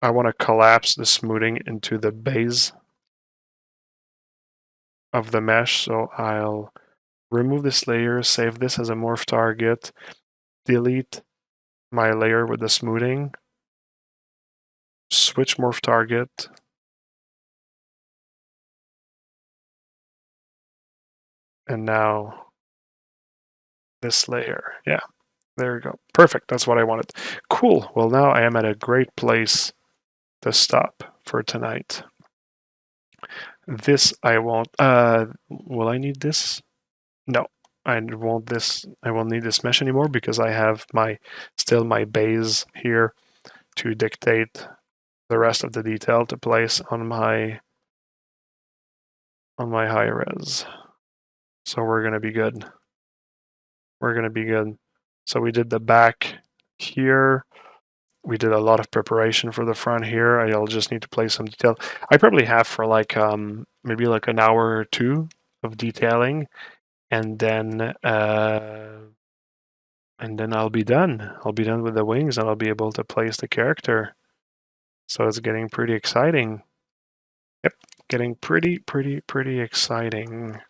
I want to collapse the smoothing into the base of the mesh. So I'll remove this layer, save this as a morph target, delete my layer with the smoothing, switch morph target, and now this layer. Yeah, there we go. Perfect. That's what I wanted. Cool. Well, now I am at a great place to stop for tonight. This I won't. Will I need this? No, I won't this. I won't need this mesh anymore because I have still my base here to dictate the rest of the detail to place on my high res. So we're gonna be good. We're gonna be good. So we did the back here. We did a lot of preparation for the front here. I'll just need to place some detail. I probably have for like maybe like an hour or two of detailing, and then I'll be done. I'll be done with the wings, and I'll be able to place the character. So it's getting pretty exciting. Yep, getting pretty exciting.